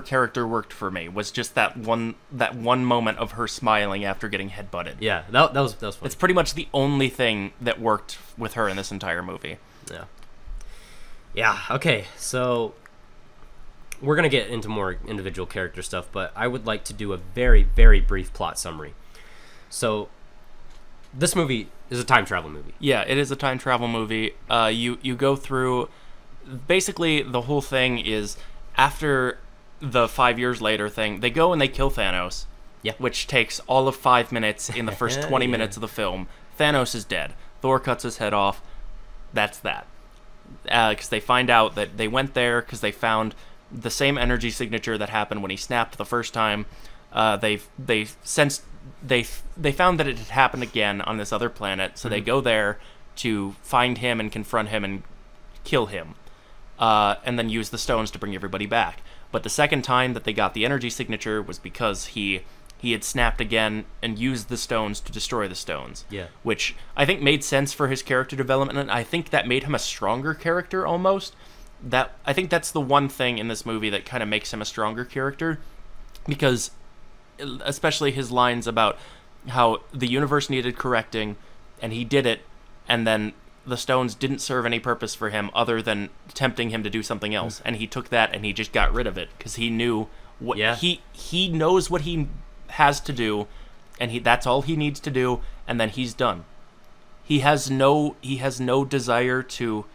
character worked for me, was just that one moment of her smiling after getting headbutted. Yeah, that was funny. It's pretty much the only thing that worked with her in this entire movie. Yeah. Yeah, okay, so we're going to get into more individual character stuff, but I would like to do a very, very brief plot summary. So, this movie is a time travel movie. Yeah, it is a time travel movie. You go through, basically the whole thing is, after the 5 years later thing, they go and they kill Thanos, which takes all of 5 minutes in the first 20 minutes of the film. Thanos is dead. Thor cuts his head off. That's that. Because they find out that they went there because they found the same energy signature that happened when he snapped the first time. They found that it had happened again on this other planet, so they go there to find him and confront him and kill him, and then use the stones to bring everybody back. But the second time that they got the energy signature was because he had snapped again and used the stones to destroy the stones. Yeah. Which I think made sense for his character development, and I think that made him a stronger character almost. I think that's the one thing in this movie that kind of makes him a stronger character, because especially his lines about how the universe needed correcting, and he did it, and then the stones didn't serve any purpose for him other than tempting him to do something else, and he took that and he just got rid of it because he knew what he knows what he has to do, and that's all he needs to do, and then he's done. He has no desire to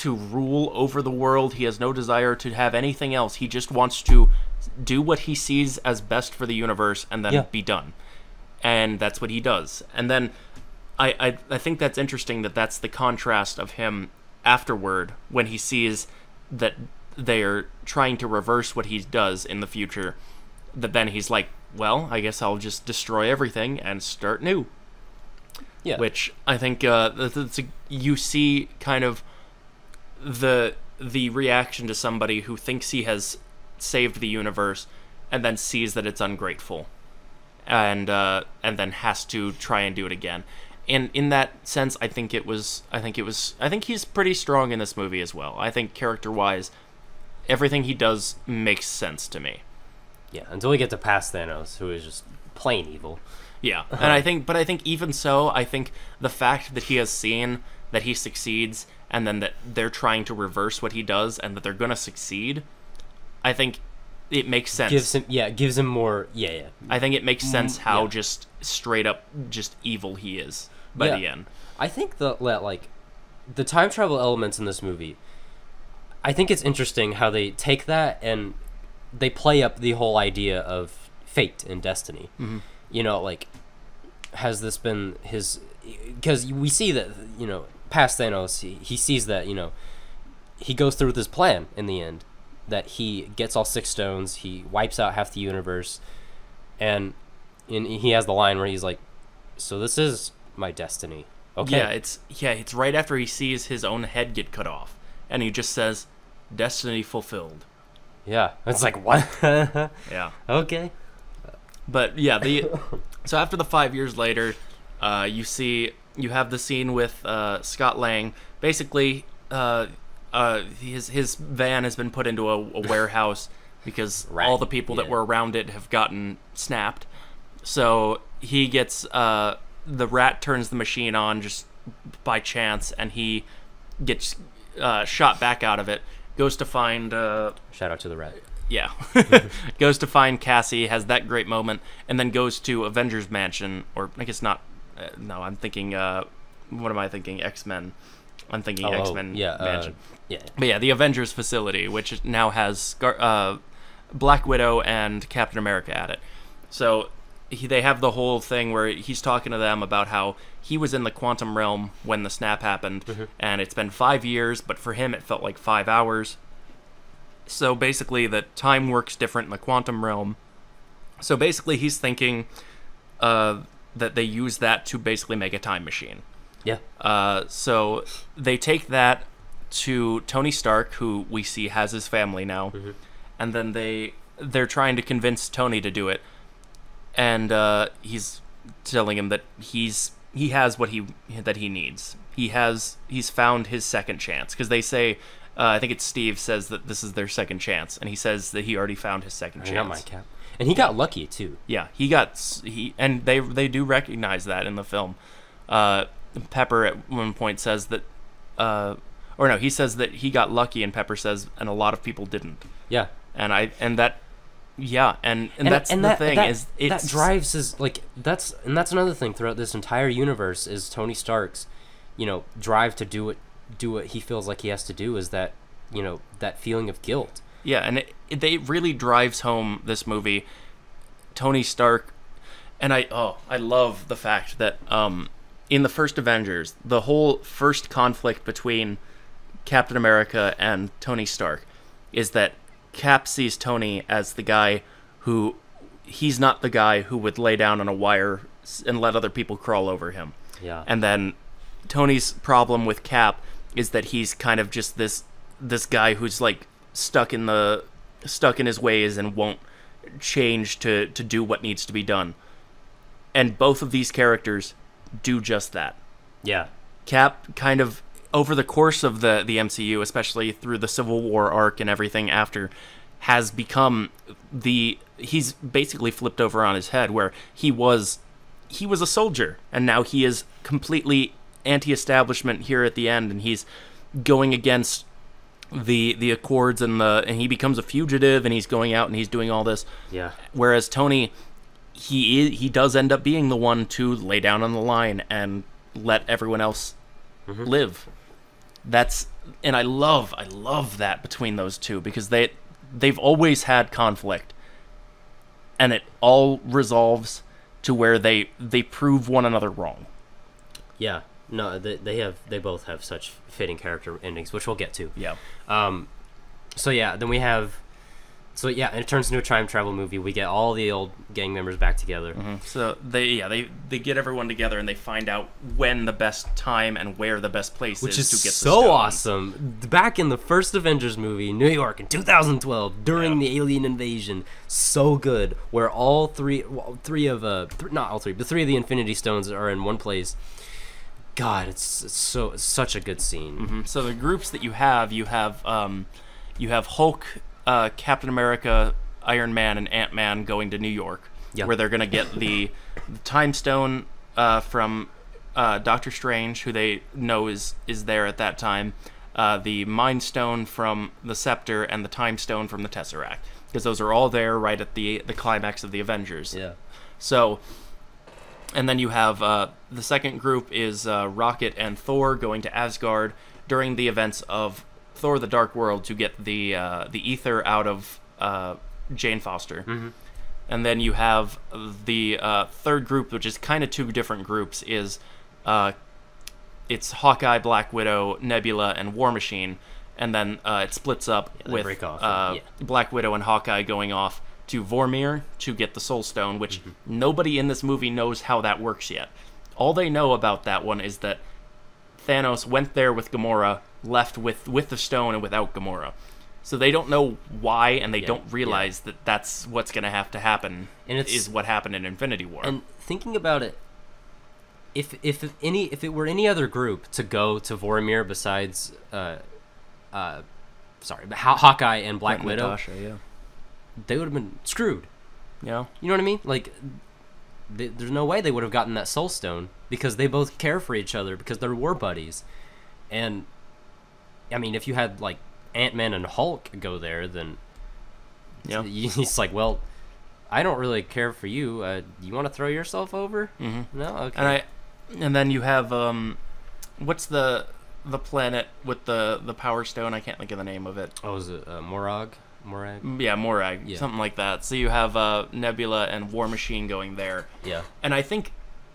rule over the world. He has no desire to have anything else. He just wants to do what he sees as best for the universe and then be done. And that's what he does. And then I think that's interesting that that's the contrast of him afterward, when he sees that they're trying to reverse what he does in the future, that then he's like, well, I guess I'll just destroy everything and start new. Yeah. Which I think you see kind of the reaction to somebody who thinks he has saved the universe, and then sees that it's ungrateful, and then has to try and do it again. And in that sense, I think he's pretty strong in this movie as well. I think character-wise, everything he does makes sense to me. Yeah, until we get to past Thanos, who is just plain evil. Yeah, and I think even so, I think the fact that he has seen that he succeeds, and then that they're trying to reverse what he does, and that they're gonna succeed, I think it makes sense. Gives him more. Yeah. I think it makes sense how just straight up just evil he is by the end. I think the time travel elements in this movie, I think it's interesting how they take that and they play up the whole idea of fate and destiny. Mm-hmm. You know, like, has this been his... Because we see that, you know, past Thanos, he sees that, you know, he goes through with his plan in the end, that he gets all 6 stones, he wipes out half the universe, and he has the line where he's like, so this is my destiny. Okay. It's right after he sees his own head get cut off, and he just says, destiny fulfilled. Yeah. It's like, what? Yeah. Okay. But yeah, so after the 5 years later, you have the scene with Scott Lang. Basically, his van has been put into a warehouse because all the people that were around it have gotten snapped. So he gets the rat turns the machine on just by chance, and he gets shot back out of it. Goes to find shout out to the rat. Yeah. Goes to find Cassie, has that great moment, and then goes to Avengers Mansion, or I guess not. No, I'm thinking. What am I thinking? X-Men. I'm thinking X-Men Mansion. But yeah, the Avengers facility, which now has Black Widow and Captain America at it. So they have the whole thing where he's talking to them about how he was in the quantum realm when the snap happened, and it's been 5 years, but for him it felt like 5 hours. So basically, that time works different in the quantum realm. So basically, he's thinking that they use that to basically make a time machine. Yeah. So they take that to Tony Stark, who we see has his family now, and then they're trying to convince Tony to do it, and he's telling him that he has what he needs. He's found his second chance, because they say. I think it's Steve says that this is their second chance, and he says that he already found his second chance. Got my cap. And he got lucky too. Yeah, and they do recognize that in the film. Pepper at one point says that, he says that he got lucky, and Pepper says, and a lot of people didn't. Yeah, and that's the thing is that drives his that's another thing throughout this entire universe is Tony Stark's, drive to do what he feels like he has to do, is that, that feeling of guilt. Yeah, and it really drives home this movie. Tony Stark, and I love the fact that in the first Avengers, the whole first conflict between Captain America and Tony Stark is that Cap sees Tony as the guy who, he's not the guy who would lay down on a wire and let other people crawl over him. Yeah. And then Tony's problem with Cap is that he's kind of just this guy who's like stuck in his ways and won't change to do what needs to be done. And both of these characters do just that. Yeah. Cap kind of over the course of the MCU, especially through the Civil War arc and everything after, has become he's basically flipped over on his head, where he was a soldier, and now he is completely anti-establishment here at the end, and he's going against the Accords, and he becomes a fugitive, and he's going out and he's doing all this. Yeah. Whereas Tony, he does end up being the one to lay down on the line and let everyone else live. And I love that between those two, because they've always had conflict, and it all resolves to where they prove one another wrong. Yeah. No, they both have such fitting character endings, which we'll get to. Yeah. So yeah, then we have So yeah, and it turns into a time travel movie. We get all the old gang members back together. So they get everyone together and they find out when the best time and where the best place Which is to is get the so stone. awesome. Back in the first Avengers movie, New York in 2012, during the alien invasion, so good. Where all three of the Infinity Stones are in one place. God, it's such a good scene. So the groups that you have Hulk, Captain America, Iron Man, and Ant-Man going to New York, where they're gonna get the Time Stone from Doctor Strange, who they know is there at that time, the Mind Stone from the Scepter, and the Time Stone from the Tesseract, because those are all there right at the climax of the Avengers. Yeah. So, and then you have the second group is Rocket and Thor going to Asgard during the events of Thor: The Dark World to get the ether out of Jane Foster. And then you have the third group, which is kind of two different groups, is it's Hawkeye, Black Widow, Nebula, and War Machine. And then it splits up with Black Widow and Hawkeye going off to Vormir to get the Soul Stone, which nobody in this movie knows how that works yet. All they know about that one is that Thanos went there with Gamora, left with the stone and without Gamora. So they don't know why, and they don't realize that that's what's going to have to happen, and is what happened in Infinity War. And thinking about it, if it were any other group to go to Vormir besides Hawkeye and Black Widow, Natasha, they would have been screwed. Yeah. You know what I mean? Like, there's no way they would have gotten that Soul Stone, because they both care for each other, because they're war buddies. And I mean, if you had like Ant-Man and Hulk go there, then he's like, well, I don't really care for you. You want to throw yourself over? No, okay. And then you have what's the planet with the Power Stone? I can't think of the name of it. Oh, is it Morag? Yeah, Morag, something like that. So you have Nebula and War Machine going there. Yeah. And I think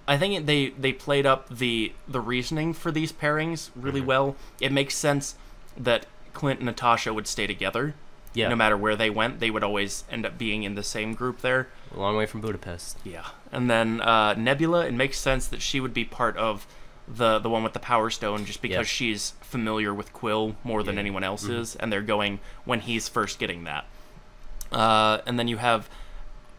they played up the reasoning for these pairings really well. It makes sense that Clint and Natasha would stay together. Yeah. No matter where they went, they would always end up being in the same group there. A long way from Budapest. Yeah. And then Nebula, it makes sense that she would be part of the one with the Power Stone, just because she's familiar with Quill more than anyone else is, and they're going when he's first getting that. And then you have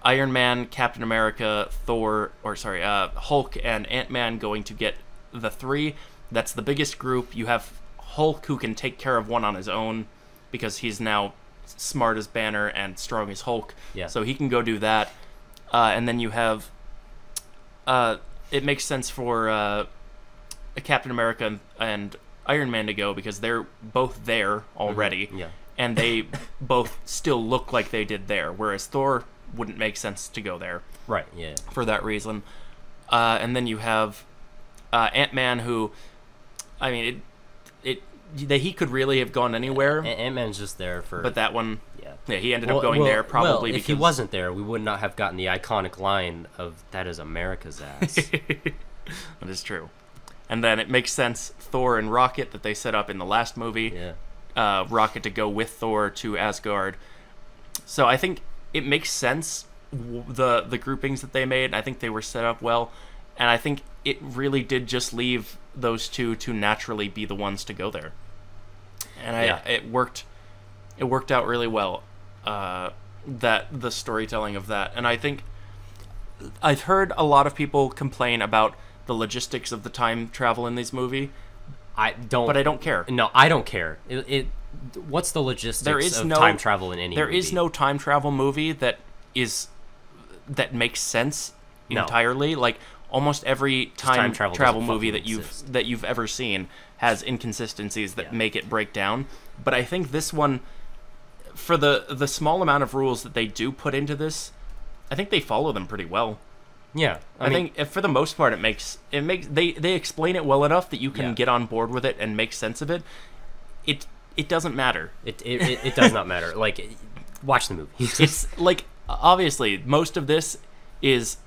Iron Man, Captain America, Hulk, and Ant-Man going to get the three. That's the biggest group. You have Hulk, who can take care of one on his own, because he's now smart as Banner and strong as Hulk. Yeah. So he can go do that. And then you have... it makes sense for Captain America and Iron Man to go, because they're both there already. Yeah. And they both still look like they did there, whereas Thor wouldn't make sense to go there. Right, yeah. For that reason. And then you have Ant-Man, who... I mean, he could really have gone anywhere. Ant-Man's just there for... But that one... Yeah, he ended up going there probably because... if he wasn't there, we would not have gotten the iconic line of, "That is America's ass." That is true. And then it makes sense, Thor and Rocket, that they set up in the last movie. Yeah. Rocket to go with Thor to Asgard. So I think it makes sense, the groupings that they made. I think they were set up well. And I think it really did just leave those two to naturally be the ones to go there. And it worked out really well, that the storytelling of that. And I think I've heard a lot of people complain about the logistics of the time travel in this movie. But I don't care. No, I don't care. What's the logistics of time travel in any movie? There is no time travel movie that makes sense entirely. Like, almost every time travel movie that you've ever seen has inconsistencies that make it break down. But I think this one, for the small amount of rules that they do put into this, I think they follow them pretty well. Yeah, I think for the most part they explain it well enough that you can get on board with it and make sense of it. It doesn't matter. It does not matter. Like, watch the movie. It's like, obviously most of this is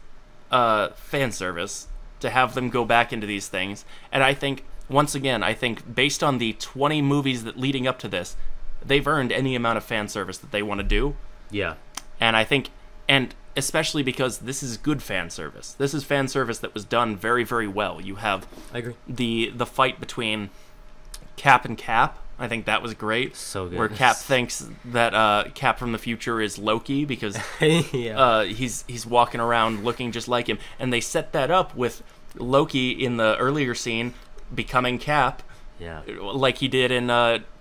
fan service to have them go back into these things, and I think once again, based on the 20 movies that leading up to this, they've earned any amount of fan service that they want to do. Yeah. And I think, and especially because this is good fan service. This is fan service that was done very, very well. You have I agree. The fight between Cap and Cap. I think that was great. So good. Where Cap thinks that Cap from the future is Loki because he's walking around looking just like him. And they set that up with Loki in the earlier scene becoming Cap. Yeah. Like he did in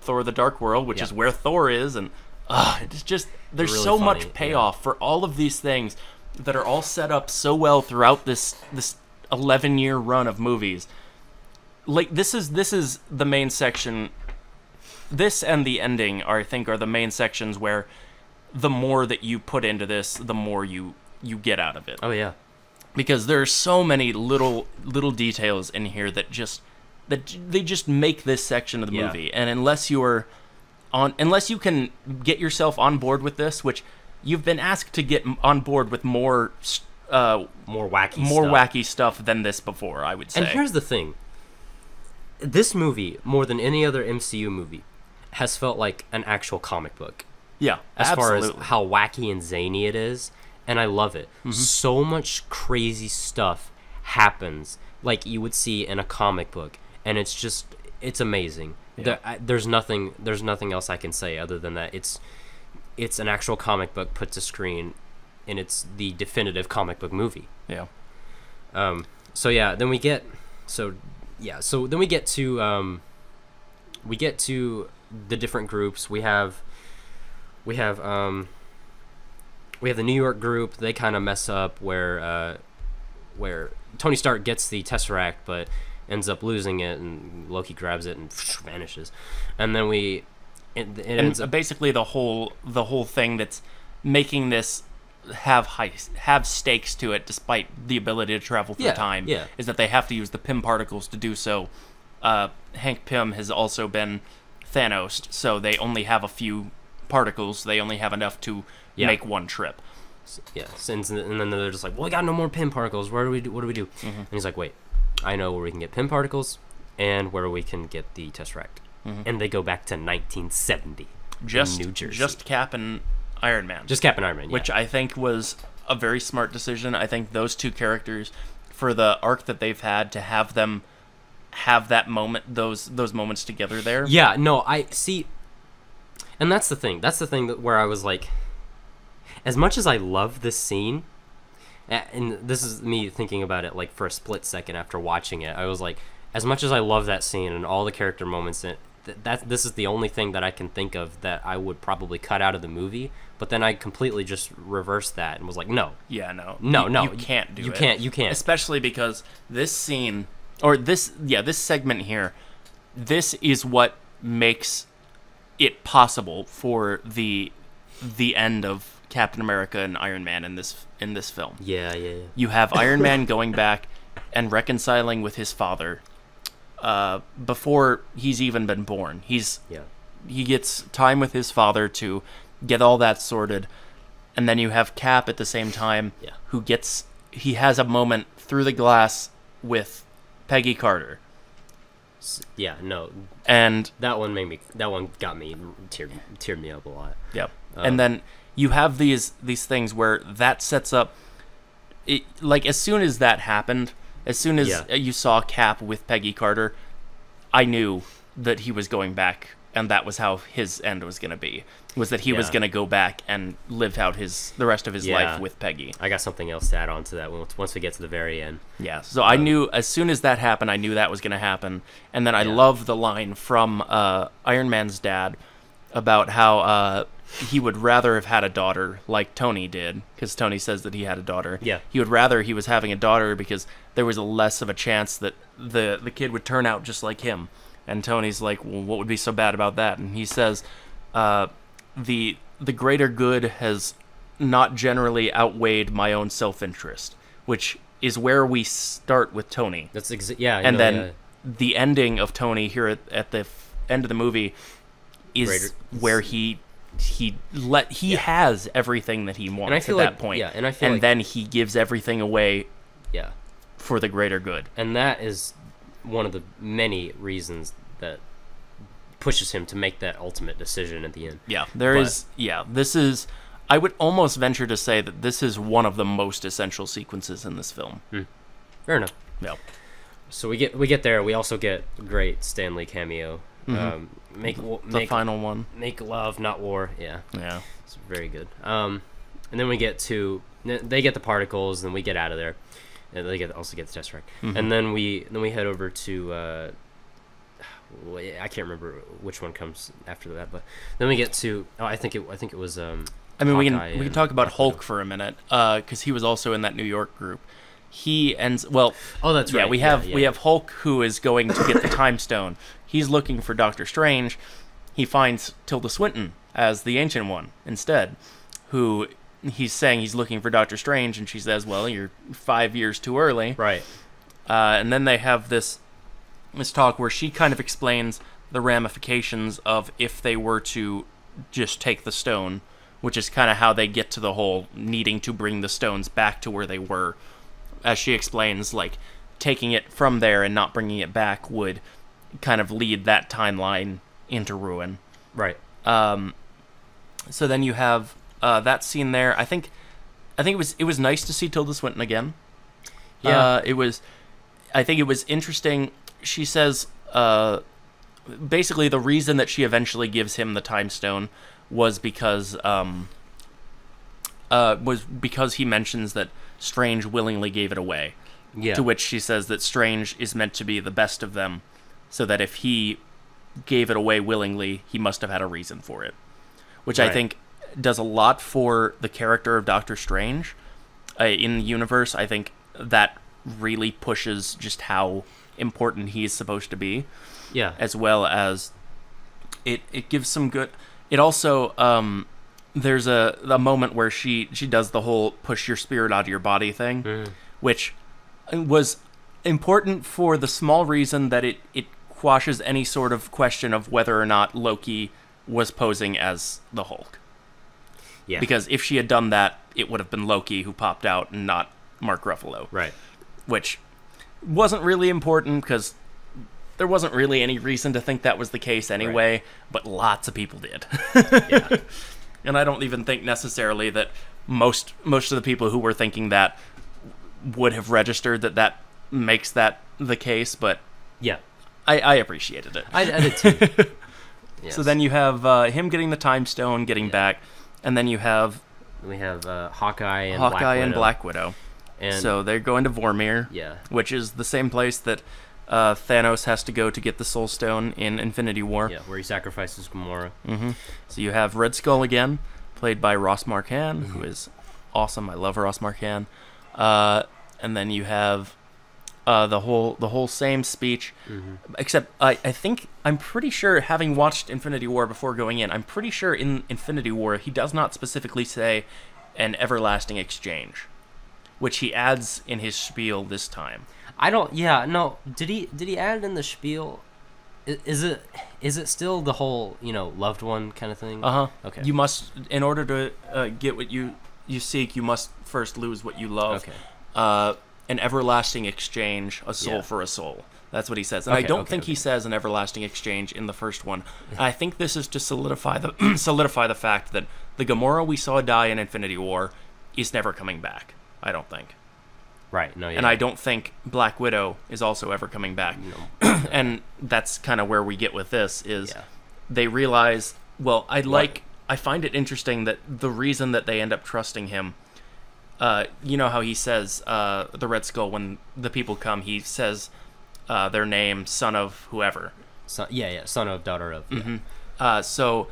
Thor the Dark World, which is where Thor is. And it's just, there's really so funny, much payoff for all of these things that are all set up so well throughout this 11-year run of movies. Like, this is the main section. This and the ending I think are the main sections where the more that you put into this, the more you get out of it. Oh yeah. Because there are so many little details in here that they just make this section of the movie. And unless you can get yourself on board with this, which you've been asked to get on board with more wacky stuff than this before, I would say. And here's the thing. This movie, more than any other MCU movie, has felt like an actual comic book. Yeah, as far as how wacky and zany it is, and I love it. Mm-hmm. So much crazy stuff happens like you would see in a comic book, and it's amazing. Yeah. There's nothing else I can say other than that it's an actual comic book put to screen, and it's the definitive comic book movie. Yeah. Then we get to the different groups. We have the New York group. They kind of mess up where Tony Stark gets the Tesseract but ends up losing it, and Loki grabs it and vanishes. And then it ends up basically the whole thing that's making this have stakes to it, despite the ability to travel through time, is that they have to use the Pym particles to do so. Hank Pym has also been Thanos, so they only have a few particles. They only have enough to make one trip. Yes, and then they're just like, well, we got no more Pym particles. What do we do? Mm-hmm. And he's like, wait, I know where we can get Pym particles and where we can get the Tesseract. Mm-hmm. And they go back to 1970 in New Jersey. Just Cap and Iron Man. Just Cap and Iron Man, which I think was a very smart decision. I think those two characters, for the arc that they've had, to have them have that moment, those moments together there. Yeah, no, I see. And that's the thing. That's the thing where I was like, as much as I love this scene, and this is me thinking about it like for a split second after watching it, I was like, as much as I love that scene and all the character moments in it, this is the only thing that I can think of that I would probably cut out of the movie. But then I completely just reversed that and was like, no. Yeah, no. You can't do it. You can't. Especially because this scene, or this segment here, this is what makes it possible for the end of Captain America and Iron Man in this film. Yeah. You have Iron Man going back and reconciling with his father before he's even been born. He gets time with his father to get all that sorted, and then you have Cap at the same time he has a moment through the glass with Peggy Carter. Yeah, no. And that one got me, teared me up a lot. Yep. And then you have these things where that sets up like as soon as that happened, as soon as you saw Cap with Peggy Carter, I knew that he was going back, and that was how his end was going to be. Was that he was going to go back and live out the rest of his life with Peggy. I got something else to add on to that once we get to the very end. Yeah, so I knew as soon as that happened, I knew that was going to happen. And then I love the line from Iron Man's dad about how he would rather have had a daughter like Tony did, because Tony says that he had a daughter. Yeah. He would rather he was having a daughter because there was less of a chance that the kid would turn out just like him. And Tony's like, well, what would be so bad about that? And he says, the greater good has not generally outweighed my own self-interest, which is where we start with Tony. That's the ending of Tony here at the end of the movie is where he has everything that he wants at that point. Yeah, and then he gives everything away. Yeah. For the greater good. And that is one of the many reasons that pushes him to make that ultimate decision at the end. Yeah, this is I would almost venture to say that this is one of the most essential sequences in this film. Fair enough. Yeah. So we get there. We also get a great Stan Lee cameo. The final one. Make love, not war. Yeah. Yeah. It's very good. And then we get to they get the particles, and we get out of there, and they also get the Tesseract, and then we head over to I can't remember which one comes after that, but then we get to I think it was I mean, we can talk about Hulk for a minute, because he was also in that New York group. He ends well. Oh, that's right. We have Hulk, who is going to get the Time Stone. He's looking for Doctor Strange. He finds Tilda Swinton as the Ancient One instead, who he's saying he's looking for Doctor Strange, and she says, "Well, you're 5 years too early." Right. And then they have this talk where she kind of explains the ramifications of if they were to just take the stone, which is kind of how they get to the whole needing to bring the stones back to where they were. As she explains, like, taking it from there and not bringing it back would kind of lead that timeline into ruin. Right. So then you have that scene there. I think it was nice to see Tilda Swinton again. Yeah. I think it was interesting. She says basically the reason that she eventually gives him the Time Stone was because he mentions that Strange willingly gave it away. Yeah. To which she says that Strange is meant to be the best of them, so that if he gave it away willingly, he must have had a reason for it. Which I think does a lot for the character of Doctor Strange in the universe. I think that really pushes just how important he's supposed to be. Yeah. As well as it gives some good... It also... there's a moment where she does the whole push your spirit out of your body thing, which was important for the small reason that it quashes any sort of question of whether or not Loki was posing as the Hulk. Yeah. Because if she had done that, it would have been Loki who popped out and not Mark Ruffalo. Right. Which wasn't really important because there wasn't really any reason to think that was the case anyway, but lots of people did. Yeah. And I don't even think necessarily that most of the people who were thinking that would have registered that makes that the case, but yeah, I appreciated it. I did too. Yes. So then you have him getting the Time Stone, getting back, and then you have... We have Hawkeye and Black Widow. And so they're going to Vormir, which is the same place that Thanos has to go to get the Soul Stone in Infinity War. Yeah, where he sacrifices Gamora. Mm-hmm. So you have Red Skull again, played by Ross Marquand, who is awesome. I love Ross Marquand. And then you have the whole same speech, except I'm pretty sure, having watched Infinity War before going in, I'm pretty sure in Infinity War he does not specifically say an everlasting exchange, which he adds in his spiel this time. Did he add it in the spiel? Is it still the whole, loved one kind of thing? Okay. You must, in order to get what you seek, you must first lose what you love. Okay. An everlasting exchange, a soul for a soul. That's what he says. And I don't think he says an everlasting exchange in the first one. I think this is to solidify the fact that the Gamora we saw die in Infinity War is never coming back. I don't think. Right. No. Yeah. And I don't think Black Widow is also ever coming back. No. And that's kind of where we get with this is they realize, well, I find it interesting that the reason that they end up trusting him, you know how he says, the Red Skull, when the people come, he says their name, son of whoever. Son of, daughter of. Yeah. So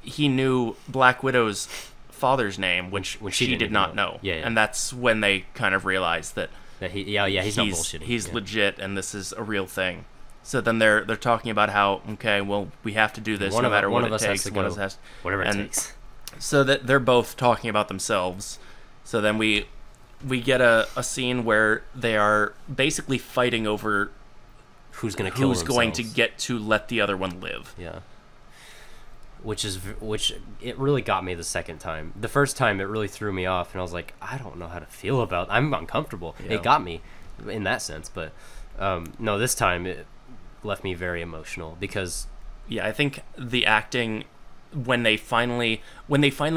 he knew Black Widow's father's name, which she did not know. Yeah. And that's when they kind of realized that he's not bullshitting. He's legit, and this is a real thing. So then they're talking about how, okay, well, we have to do this no matter what it takes. Whatever it takes. So that they're both talking about themselves. So then we get a scene where they are basically fighting over who's going to get to let the other one live. Yeah. Which it really got me the second time. The first time it really threw me off, and I was like, I don't know how to feel about it. I'm uncomfortable. Yeah. It got me in that sense, but no, this time it left me very emotional because I think the acting when they finally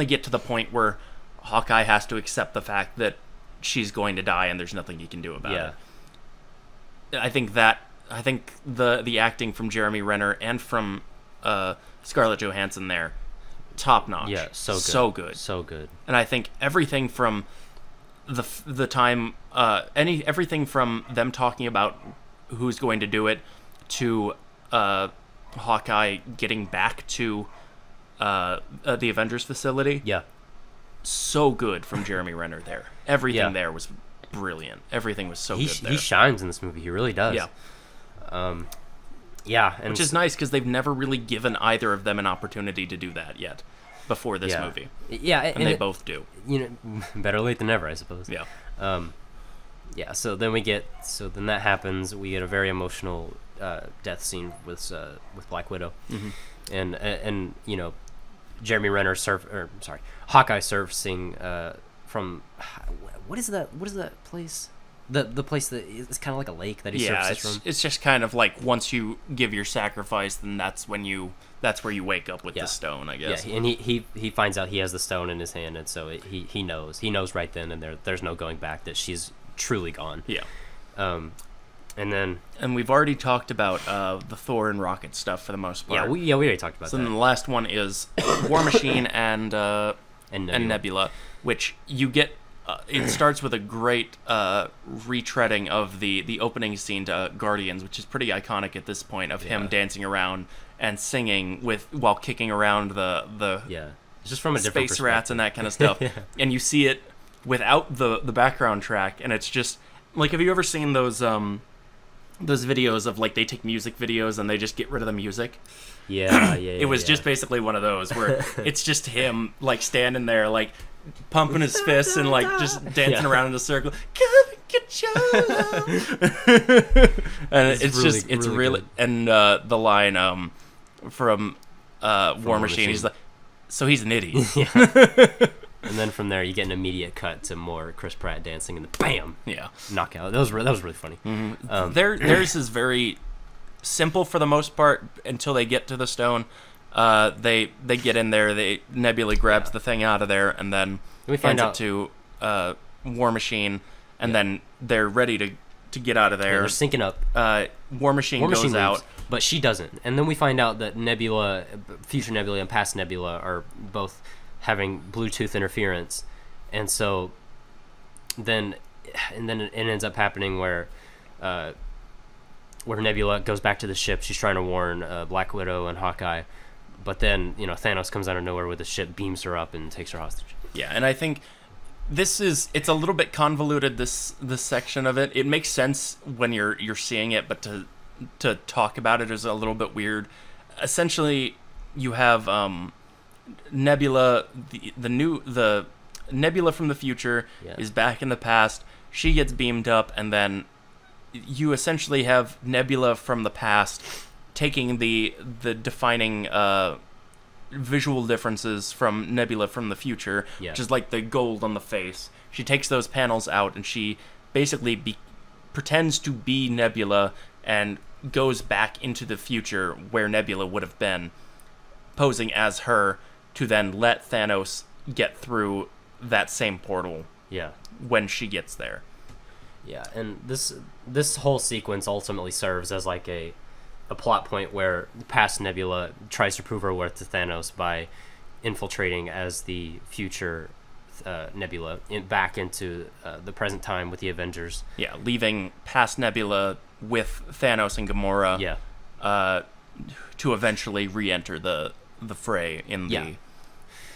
get to the point where Hawkeye has to accept the fact that she's going to die and there's nothing he can do about it. I think the acting from Jeremy Renner and from Scarlett Johansson there, top notch. Yeah, so good. And I think everything from the time, everything from them talking about who's going to do it to Hawkeye getting back to the Avengers facility. Yeah. So good from Jeremy Renner there. Everything there was brilliant. Everything was so good there. He shines in this movie. He really does. Yeah. And which is nice because they've never really given either of them an opportunity to do that yet before this movie. Yeah, and they both do. You know, better late than never, I suppose. Yeah. So then that happens. We get a very emotional death scene with Black Widow, and you know, Jeremy Renner Hawkeye surfacing from what is that place? The place that is kind of like a lake that he surfaces from. It's just kind of like once you give your sacrifice, then that's where you wake up with the stone, I guess. Yeah, and he finds out he has the stone in his hand, and so he knows right then and there's no going back that she's truly gone. Yeah. And we've already talked about the Thor and Rocket stuff for the most part. We already talked about that. So then the last one is War Machine and Nebula, which you get. It starts with a great retreading of the opening scene to Guardians, which is pretty iconic at this point, of him dancing around and singing while kicking around the it's just from a different space rats and that kind of stuff. And you see it without the background track, and it's just like, have you ever seen those videos of like they take music videos and they just get rid of the music? It was just basically one of those where it's just him like standing there like pumping his fists and like just dancing around in a circle. Come and get your love. And it's really and the line from War Machine, he's like, so he's an idiot. And then from there you get an immediate cut to more Chris Pratt dancing and the bam knockout. That was really funny. Theirs is very simple for the most part until they get to the stone. They get in there. Nebula grabs the thing out of there, and then we find hands it to War Machine, and then they're ready to get out of there. They're syncing up. War Machine goes leaves, out, but she doesn't. And then we find out that Nebula, future Nebula, and past Nebula are both having Bluetooth interference, and so then it ends up happening where Nebula goes back to the ship. She's trying to warn Black Widow and Hawkeye. But then, you know, Thanos comes out of nowhere with a ship, beams her up, and takes her hostage. Yeah, and I think it's a little bit convoluted, this section of it. It makes sense when you're seeing it, but to talk about it is a little bit weird. Essentially, you have Nebula, the Nebula from the future is back in the past. She gets beamed up, and then you essentially have Nebula from the past taking the defining visual differences from Nebula from the future, which is like the gold on the face. She takes those panels out and she basically pretends to be Nebula and goes back into the future where Nebula would have been, posing as her, to then let Thanos get through that same portal when she gets there. Yeah, and this whole sequence ultimately serves as like a plot point where past Nebula tries to prove her worth to Thanos by infiltrating as the future Nebula back into the present time with the Avengers. Yeah, leaving past Nebula with Thanos and Gamora to eventually re-enter the fray in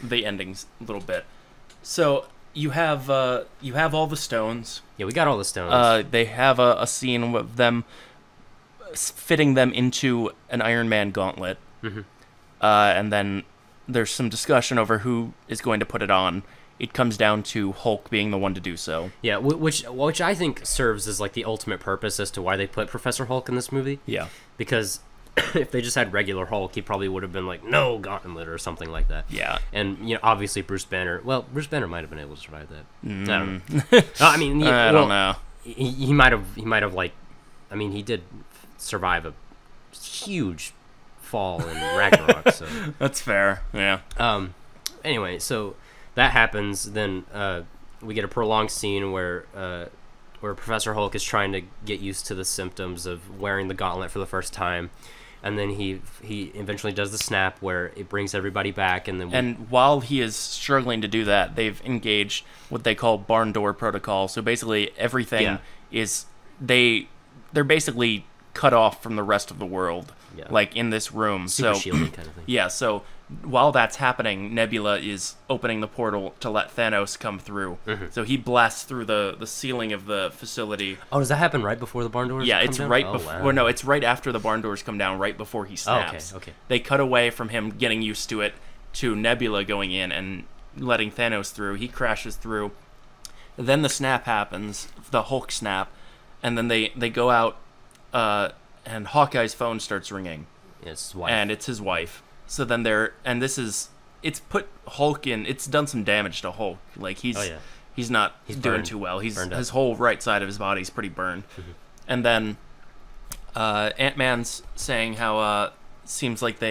the endings a little bit. So you have all the stones. Yeah, we got all the stones. They have a scene with them fitting them into an Iron Man gauntlet. And then there's some discussion over who is going to put it on. It comes down to Hulk being the one to do so. Yeah, which I think serves as like the ultimate purpose as to why they put Professor Hulk in this movie. Yeah. Because if they just had regular Hulk, he probably would have been like, no gauntlet or something like that. Yeah. And, you know, obviously Bruce Banner might have been able to survive that. I don't know. I mean, I don't know. He might have like, I mean, he did survive a huge fall in Ragnarok. So that's fair. Yeah. Anyway, so that happens. Then we get a prolonged scene where Professor Hulk is trying to get used to the symptoms of wearing the gauntlet for the first time. And then he eventually does the snap where it brings everybody back, and then while he is struggling to do that, they've engaged what they call barn door protocol. So basically, everything is they're basically cut off from the rest of the world, like in this room. Super shielding kind of thing. Yeah. So while that's happening, Nebula is opening the portal to let Thanos come through. Mm-hmm. So he blasts through the ceiling of the facility. Oh, does that happen right before the barn doors? Yeah, it's come right down? before. Well, no, it's right after the barn doors come down, right before he snaps. Okay. They cut away from him getting used to it to Nebula going in and letting Thanos through. He crashes through. Then the snap happens, the Hulk snap, and then they go out, and Hawkeye's phone starts ringing. Yeah, it's his wife. And it's his wife. So then it's put Hulk in, it's done some damage to Hulk. Like, he's not doing burned. too well. His whole right side of his body is pretty burned. Mm-hmm. And then Ant-Man's saying how it seems like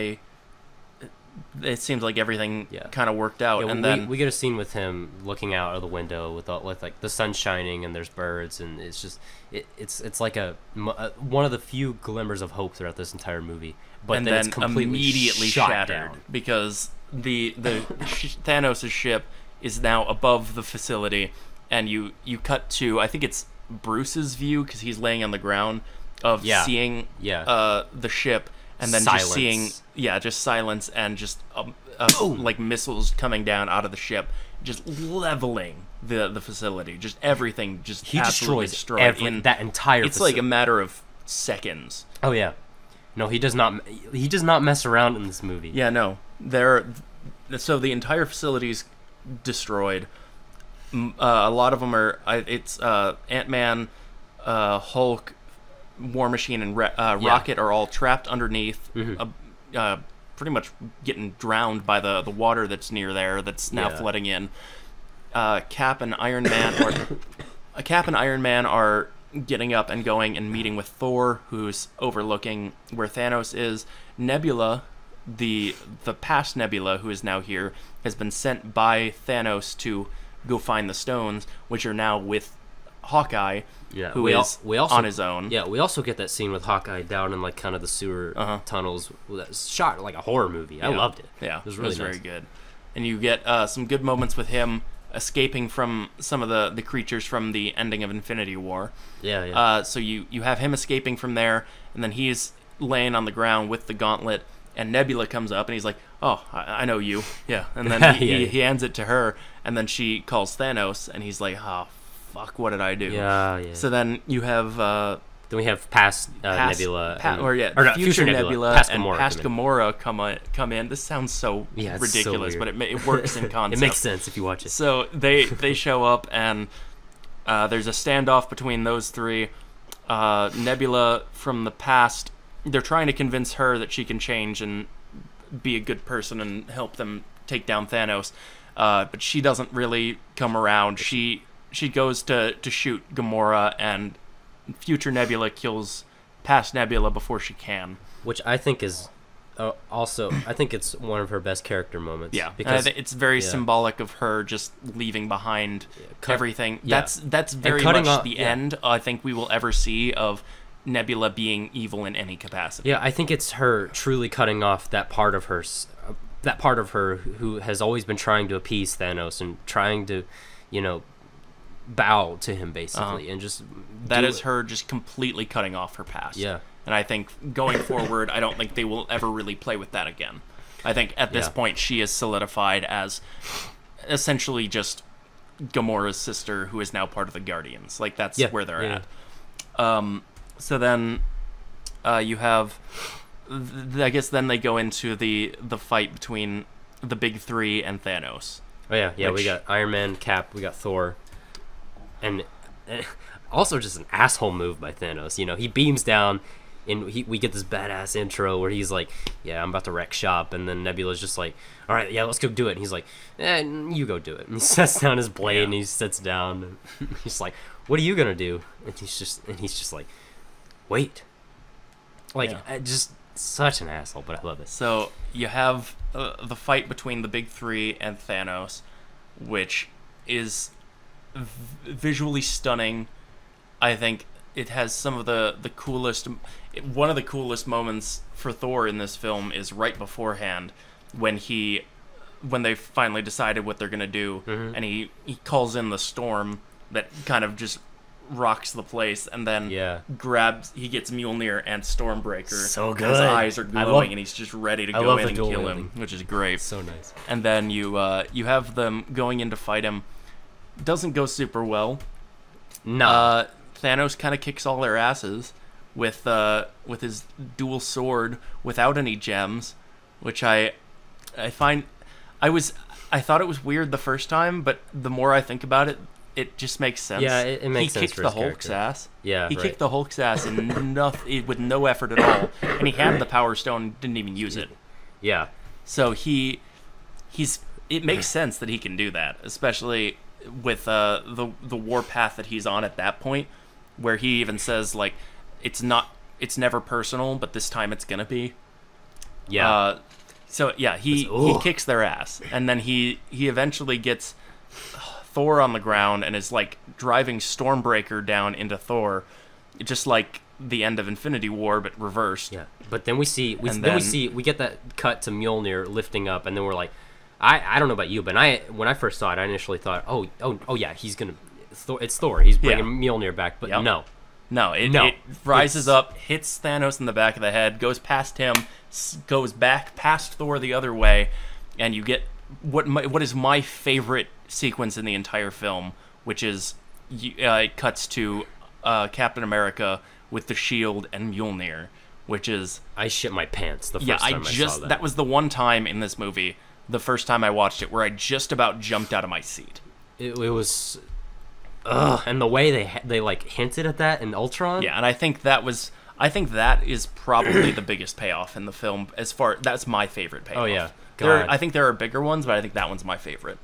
everything kind of worked out. Yeah, and then we get a scene with him looking out of the window with like the sun shining and there's birds, and it's just it's like one of the few glimmers of hope throughout this entire movie. But and then then it's completely immediately shot shattered down. because the Thanos' ship is now above the facility, and you cut to, I think it's Bruce's view because he's laying on the ground of seeing the ship, and then silence. Just seeing just silence and just like missiles coming down out of the ship, just leveling the facility, just everything, just he absolutely destroys that entire. It's facility. like a matter of seconds. Oh yeah. No, he does not. He does not mess around in this movie. Yeah, no. So the entire facility's destroyed. A lot of them are. It's Ant-Man, Hulk, War Machine, and Rocket are all trapped underneath. Mm-hmm. Pretty much getting drowned by the water that's near there. That's now flooding in. Cap and Iron Man are getting up and going and meeting with Thor, who's overlooking where Thanos is. Nebula, the past Nebula, who is now here, has been sent by Thanos to go find the stones, which are now with Hawkeye, who is on his own. Yeah, we also get that scene with Hawkeye down in like kind of the sewer tunnels. That's shot like a horror movie. I loved it. Yeah, it was really very good. And you get some good moments with him escaping from some of the creatures from the ending of Infinity War. Yeah. So you have him escaping from there, and then he's laying on the ground with the gauntlet, and Nebula comes up, and he's like, "Oh, I know you." Yeah. And then he hands it to her, and then she calls Thanos, and he's like, "Oh, fuck, what did I do?" Yeah. So then you have... then we have past Nebula. Future Nebula past and Gamora past Gamora come in. This sounds so ridiculous, so but it works in concept. It makes sense if you watch it. So they show up, and there's a standoff between those three. Nebula from the past, they're trying to convince her that she can change and be a good person and help them take down Thanos, but she doesn't really come around. She goes to shoot Gamora, and future Nebula kills past Nebula before she can. Which I think is also, I think it's one of her best character moments. Yeah, because it's very symbolic of her just leaving behind everything. Yeah. That's very much the end I think we will ever see of Nebula being evil in any capacity. Yeah, I think it's her truly cutting off that part of her who has always been trying to appease Thanos and trying to, bow to him basically, and just that is her just completely cutting off her past. Yeah. And I think going forward, I don't think they will ever really play with that again. I think at this point she is solidified as essentially just Gamora's sister, who is now part of the Guardians. Like, that's where they're at. So then you have, I guess then they go into the fight between the big three and Thanos. Oh yeah, we got Iron Man, Cap, we got Thor, and also just an asshole move by Thanos. He beams down, and we get this badass intro where he's like, "Yeah, I'm about to wreck shop," and then Nebula's just like, "All right, yeah, let's go do it." And he's like, "You go do it." And he sets down his blade and he sits down. And he's like, "What are you gonna do?" And he's just like, "Wait." Like, just such an asshole, but I love it. So you have the fight between the big three and Thanos, which is visually stunning. I think it has some of the coolest. One of the coolest moments for Thor in this film is right beforehand when they finally decided what they're gonna do, and he calls in the storm that kind of just rocks the place, and then he gets Mjolnir and Stormbreaker. So good. His eyes are glowing, and he's just ready to go in and kill him, which is great. So nice. And then you have them going in to fight him. Doesn't go super well. No. Thanos kind of kicks all their asses with his dual sword without any gems, which I find I thought it was weird the first time, but the more I think about it, it just makes sense. Yeah, it makes sense. He kicked the Hulk's ass. Yeah, he kicked the Hulk's ass with no effort at all, and he had the Power Stone, didn't even use it. Yeah. So it makes sense that he can do that, especially with the warpath that he's on at that point, where he even says like it's never personal, but this time it's gonna be. Yeah. So yeah, he kicks their ass, and then he eventually gets Thor on the ground and is like driving Stormbreaker down into Thor, just like the end of Infinity War, but reversed. Yeah, but then we get that cut to Mjolnir lifting up, and then we're like, I don't know about you, but when I first saw it, I initially thought, oh yeah, it's Thor, he's bringing Mjolnir back, but no, it rises up, hits Thanos in the back of the head, goes past him, goes back past Thor the other way, and you get what is my favorite sequence in the entire film, which is it cuts to Captain America with the shield and Mjolnir, which is I shit my pants the first time I saw that. That was the one time in this movie, the first time I watched it, where I just about jumped out of my seat. It was, and the way they like hinted at that in Ultron. Yeah, and I think that is probably the biggest payoff in the film. That's my favorite payoff. Oh yeah, I think there are bigger ones, but I think that one's my favorite.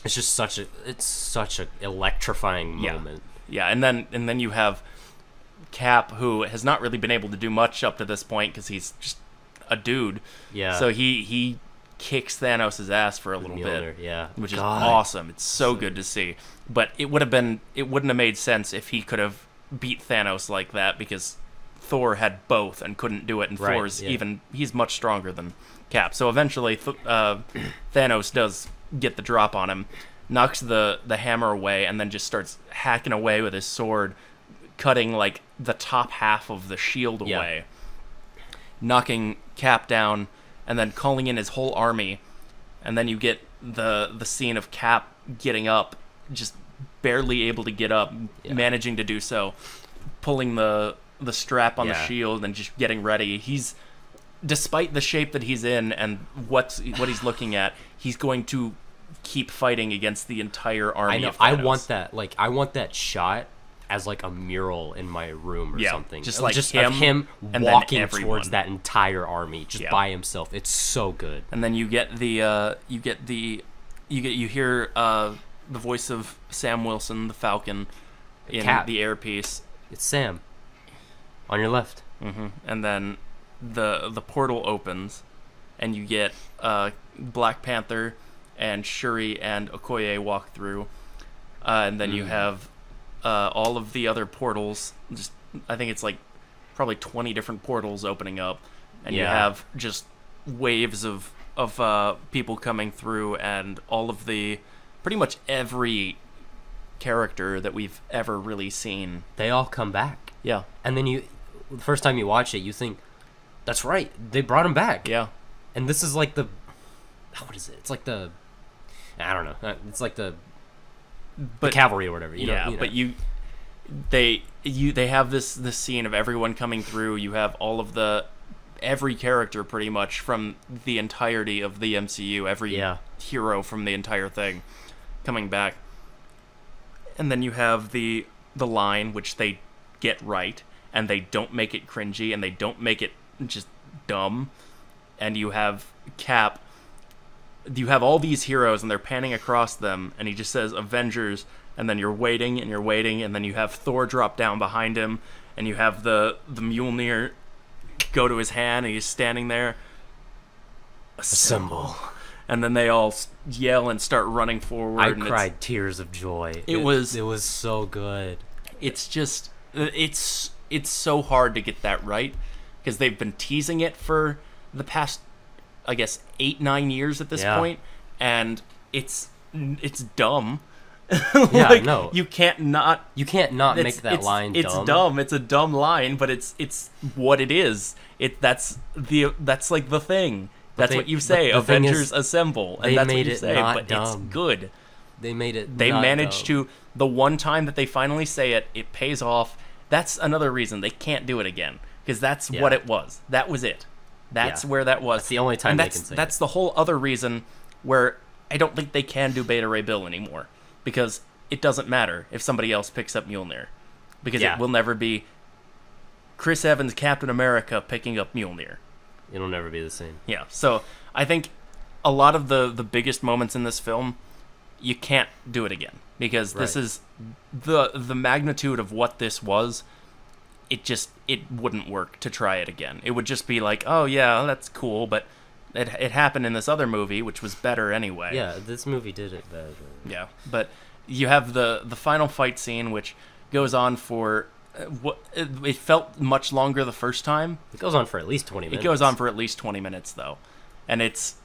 It's just such a electrifying moment. Yeah, and then you have Cap, who has not really been able to do much up to this point because he's just a dude. Yeah. So he kicks Thanos' ass for a little bit. Yeah. Which is awesome. It's so good to see. But it wouldn't have made sense if he could have beat Thanos like that, because Thor had both and couldn't do it, and he's much stronger than Cap. So eventually Thanos does get the drop on him, knocks the hammer away, and then just starts hacking away with his sword, cutting like the top half of the shield away, knocking Cap down, and then calling in his whole army. And then you get the scene of Cap getting up, just barely able to get up, managing to do so, pulling the strap on the shield and just getting ready. He's, despite the shape that he's in and what he's looking at, he's going to keep fighting against the entire army. I know. Of Thanos. I want that shot as like a mural in my room or something. Just of him walking towards that entire army just by himself. It's so good. And then you hear the voice of Sam Wilson, the Falcon, in the airpiece. It's Sam on your left. Mm-hmm. And then the portal opens, and you get Black Panther and Shuri and Okoye walk through, and then you have all of the other portals. Just, I think it's like probably 20 different portals opening up, and you have just waves of people coming through, and all of pretty much every character that we've ever really seen. They all come back. Yeah. And then the first time you watch it, you think, that's right, they brought him back. Yeah. And this is like what is it? It's like I don't know. It's like the cavalry or whatever. You know. But they have this scene of everyone coming through. You have all of every character pretty much from the entirety of the MCU, every hero from the entire thing coming back. And then you have the line, which they get right, and they don't make it cringy, and they don't make it just dumb. And you have Cap. You have all these heroes, and they're panning across them, and he just says Avengers, and then you're waiting, and then you have Thor drop down behind him, and you have the Mjolnir go to his hand, and he's standing there. Assemble. And then they all yell and start running forward. I cried tears of joy. It was so good. It's just it's so hard to get that right because they've been teasing it for the past, I guess, 8-9 years at this point, and it's dumb. Yeah, no. You can't not make that line dumb. It's dumb. It's a dumb line, but it's what it is. That's like the thing. That's what you say. Avengers assemble, and that's what you say. But it's good. They made it. They managed to. The one time that they finally say it, it pays off. That's another reason they can't do it again because that's what it was. That was it. That's where that was. That's the only time they can say. That's the whole other reason where I don't think they can do Beta Ray Bill anymore because it doesn't matter if somebody else picks up Mjolnir because it will never be Chris Evans, Captain America, picking up Mjolnir. It'll never be the same. Yeah, so I think a lot of the biggest moments in this film, you can't do it again because this is the magnitude of what this was. It wouldn't work to try it again. It would just be like, oh yeah, that's cool, but it happened in this other movie, which was better anyway. Yeah, this movie did it better. Yeah, but you have the final fight scene, which goes on for. It felt much longer the first time. It goes on for at least 20 minutes. It goes on for at least 20 minutes though, and it's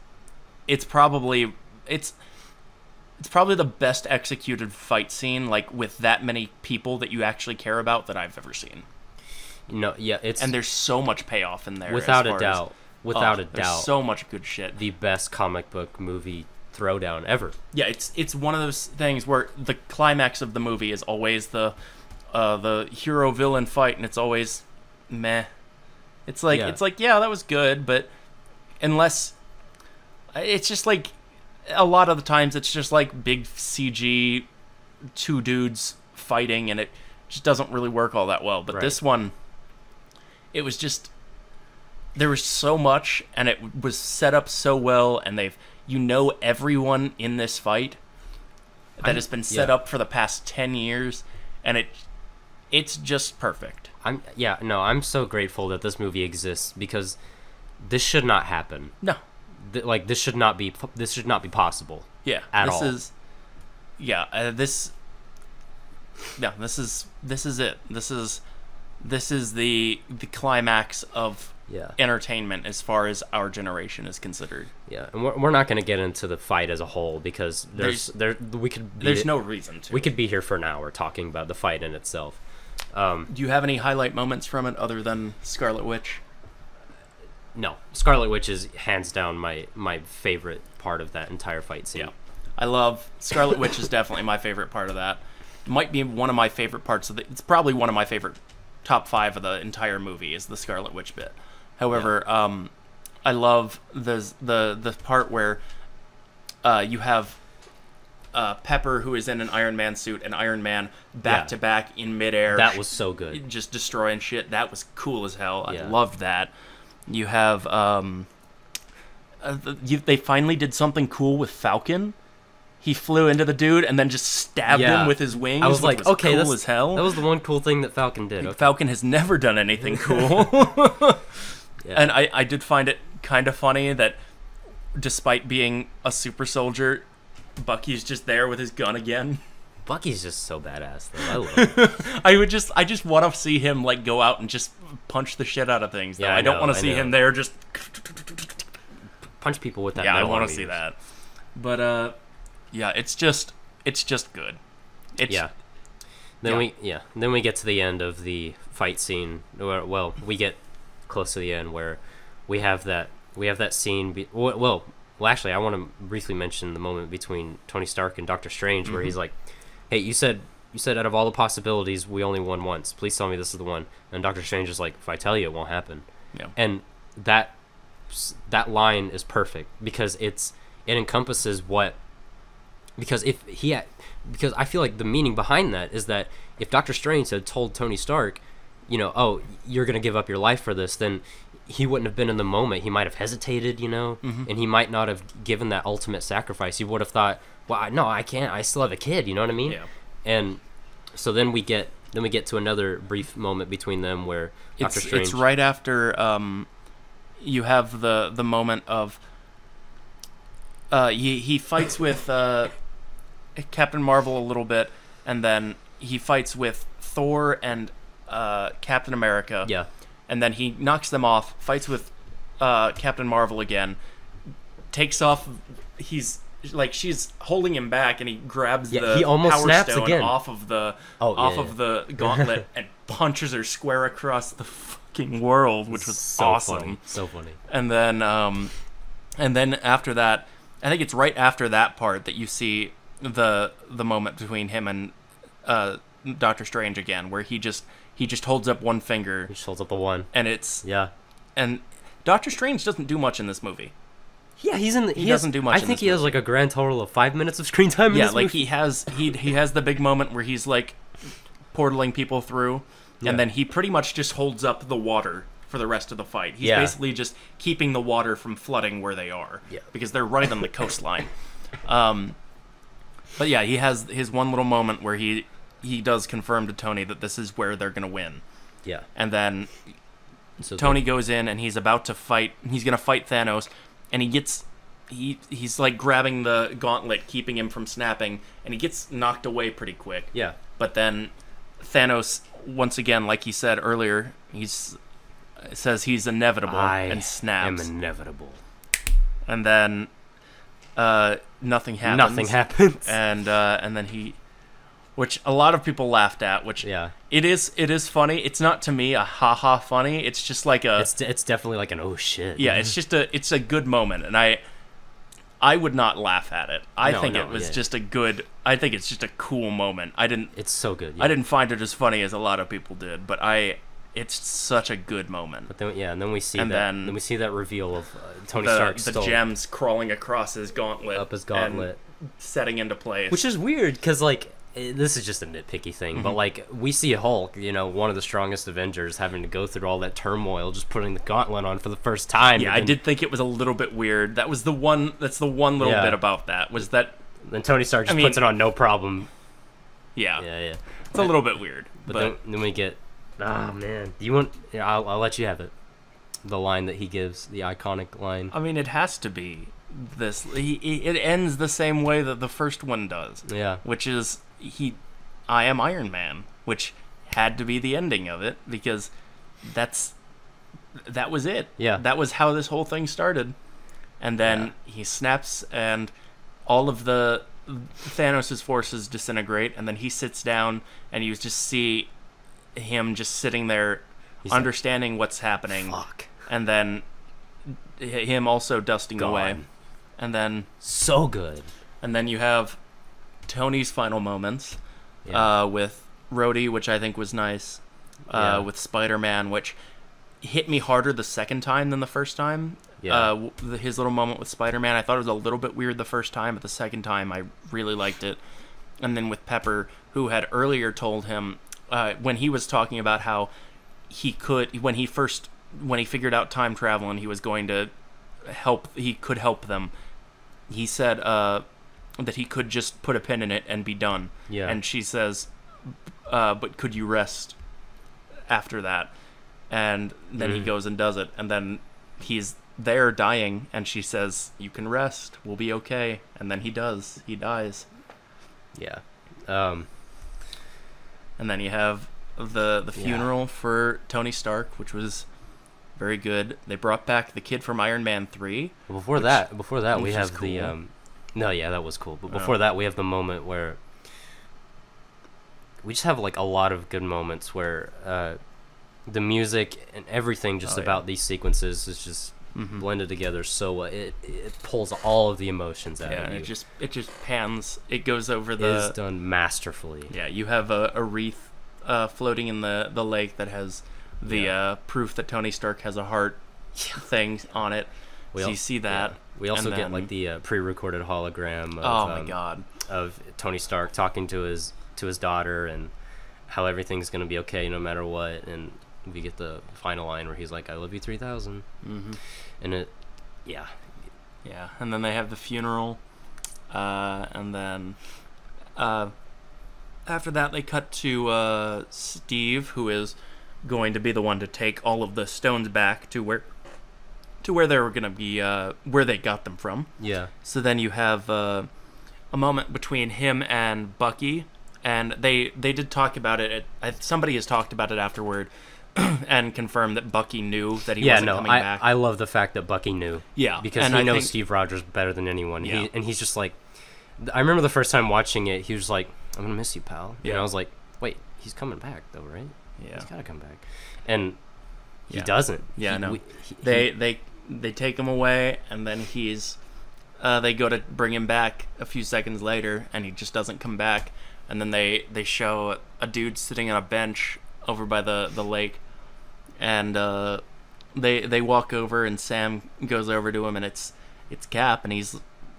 probably the best executed fight scene, like with that many people that you actually care about, that I've ever seen. No, yeah, and there's so much payoff in there. Without a doubt, there's so much good shit. The best comic book movie throwdown ever. Yeah, it's one of those things where the climax of the movie is always the hero villain fight, and it's always meh. It's like that was good, but unless it's just like a lot of the times it's just like big CG two dudes fighting, and it just doesn't really work all that well. But this one, it was just there was so much, and it was set up so well, and everyone in this fight that has been set up for the past 10 years, and it's just perfect. I'm so grateful that this movie exists because this should not happen. No. This should not be possible. Yeah. At all. This is it. This is the climax of entertainment as far as our generation is considered. Yeah, and we're not going to get into the fight as a whole because there's no reason to. We could be here for an hour talking about the fight in itself. Do you have any highlight moments from it other than Scarlet Witch? No, Scarlet Witch is hands down my favorite part of that entire fight scene. Yeah, I love Scarlet Witch is definitely my favorite part of that. It might be one of my favorite parts of it's probably one of my favorite top 5 of the entire movie is the Scarlet Witch bit. However, I love the part where you have Pepper, who is in an Iron Man suit, and Iron Man back to back in midair. That was so good. Just destroying shit. That was cool as hell. I loved that. You have they finally did something cool with Falcon. He flew into the dude and then just stabbed him with his wings. I was like, okay, cool as hell. That was the one cool thing that Falcon did. Okay. Falcon has never done anything cool. And I did find it kind of funny that despite being a super soldier, Bucky's just there with his gun again. Bucky's just so badass, though. I love him. I just want to see him like go out and just punch the shit out of things. Though. Yeah, I don't want to see him there just punch people with that. Yeah, I want to see that. But it's just good. Then we get to the end of the fight scene. Well, we get close to the end where we have that scene. Well, actually, I want to briefly mention the moment between Tony Stark and Doctor Strange where he's like, "Hey, you said out of all the possibilities, we only won once. Please tell me this is the one." And Doctor Strange is like, "If I tell you, it won't happen." Yeah. And that line is perfect because it encompasses what. Because because I feel like the meaning behind that is that if Doctor Strange had told Tony Stark, oh, you're gonna give up your life for this, then he wouldn't have been in the moment. He might have hesitated, and he might not have given that ultimate sacrifice. He would have thought, well, no, I can't. I still have a kid. You know what I mean? Yeah. And so then we get Then we get to another brief moment between them where Doctor Strange. It's right after you have the moment of he fights with Captain Marvel a little bit, and then he fights with Thor and Captain America. Yeah. And then he knocks them off, fights with Captain Marvel again, takes off. He's like, she's holding him back, and he grabs the he almost Power snaps Stone again. off of the the gauntlet and punches her square across the fucking world, which was so awesome. Funny. So funny. And then after that, I think it's right after that part that you see the moment between him and Doctor Strange again, where he just holds up one finger. He just holds up the one, and it's yeah. And Doctor Strange doesn't do much in this movie. Yeah, he doesn't do much. I think he has like a grand total of 5 minutes of screen time. In this movie. He has the big moment where he's like portaling people through, and then he pretty much just holds up the water for the rest of the fight. He's basically just keeping the water from flooding where they are, because they're right on the coastline. But yeah, he has his one little moment where he does confirm to Tony that this is where they're gonna win. Yeah, and then Tony goes in and he's about to fight. He's gonna fight Thanos. And he's like grabbing the gauntlet, keeping him from snapping, and he gets knocked away pretty quick. Yeah. But then Thanos, once again, like he said earlier, says he's inevitable and snaps. I am inevitable. And then nothing happens. Nothing happens. And then he, which a lot of people laughed at. Which it is funny. It's not to me a ha funny. It's just like a. It's definitely like an oh shit. Yeah, it's a good moment, and I would not laugh at it. I think it's just a cool moment. It's so good. Yeah. I didn't find it as funny as a lot of people did, but it's such a good moment. But then and then we see that reveal of Tony Stark's the gems crawling across his gauntlet, up his gauntlet, and setting into place. Which is weird because like. This is just a nitpicky thing, but like we see Hulk, one of the strongest Avengers, having to go through all that turmoil, just putting the gauntlet on for the first time. Yeah, I did think it was a little bit weird. That's the one little bit about that was that. Then Tony Stark just puts it on no problem. Yeah, yeah. It's a little bit weird, but then we get. Oh man, do you want? I'll let you have it. The line that he gives, the iconic line. I mean, it has to be this. It ends the same way that the first one does. Yeah, which is. I am Iron Man, which had to be the ending of it because that was it. Yeah, that was how this whole thing started, and then he snaps and all of the Thanos' forces disintegrate, and then he sits down and you just see him just sitting there, understanding what's happening, and then him also dusting away, and then so good, and then you have Tony's final moments with Rhodey, which I think was nice, with Spider-Man, which hit me harder the second time than the first time. His little moment with Spider-Man, I thought it was a little bit weird the first time, but the second time I really liked it. And then with Pepper, who had earlier told him, when he was talking about how he could, when he figured out time travel and he was going to he could help them, he said, that he could just put a pin in it and be done. Yeah. And she says, but could you rest after that? And then he goes and does it. And then he's there dying, and she says, you can rest. We'll be okay. And then he does. He dies. Yeah. And then you have the funeral for Tony Stark, which was very good. They brought back the kid from Iron Man 3. Before that, we have cool. The... No, yeah, that was cool. But before that, we have the moment where we just have like a lot of good moments where the music and everything just about these sequences is just blended together so well. It pulls all of the emotions out of you. Yeah, it just pans. It goes over It is done masterfully. Yeah, you have a wreath floating in the lake that has the proof that Tony Stark has a heart thing on it. So you see that. Yeah. We also get like the pre-recorded hologram of, of Tony Stark talking to his daughter and how everything's going to be okay no matter what, and we get the final line where he's like, I love you 3000. And it and then they have the funeral, and then After that, they cut to Steve, who is going to be the one to take all of the stones back to where they were going to be, where they got them from. Yeah. So then you have a moment between him and Bucky, and they did talk about it. Somebody has talked about it afterward and confirmed that Bucky knew that he wasn't coming back. I love the fact that Bucky knew. Yeah. Because he knows Steve Rogers better than anyone. Yeah. And he's just like... I remember the first time watching it, he was like, I'm going to miss you, pal. Yeah. And I was like, wait, he's coming back, though, right? Yeah. He's got to come back. And he doesn't. Yeah, no. They take him away, and then they go to bring him back a few seconds later, and he just doesn't come back. And then they show a dude sitting on a bench over by the lake, and they walk over, and Sam goes over to him, and it's Cap, and he's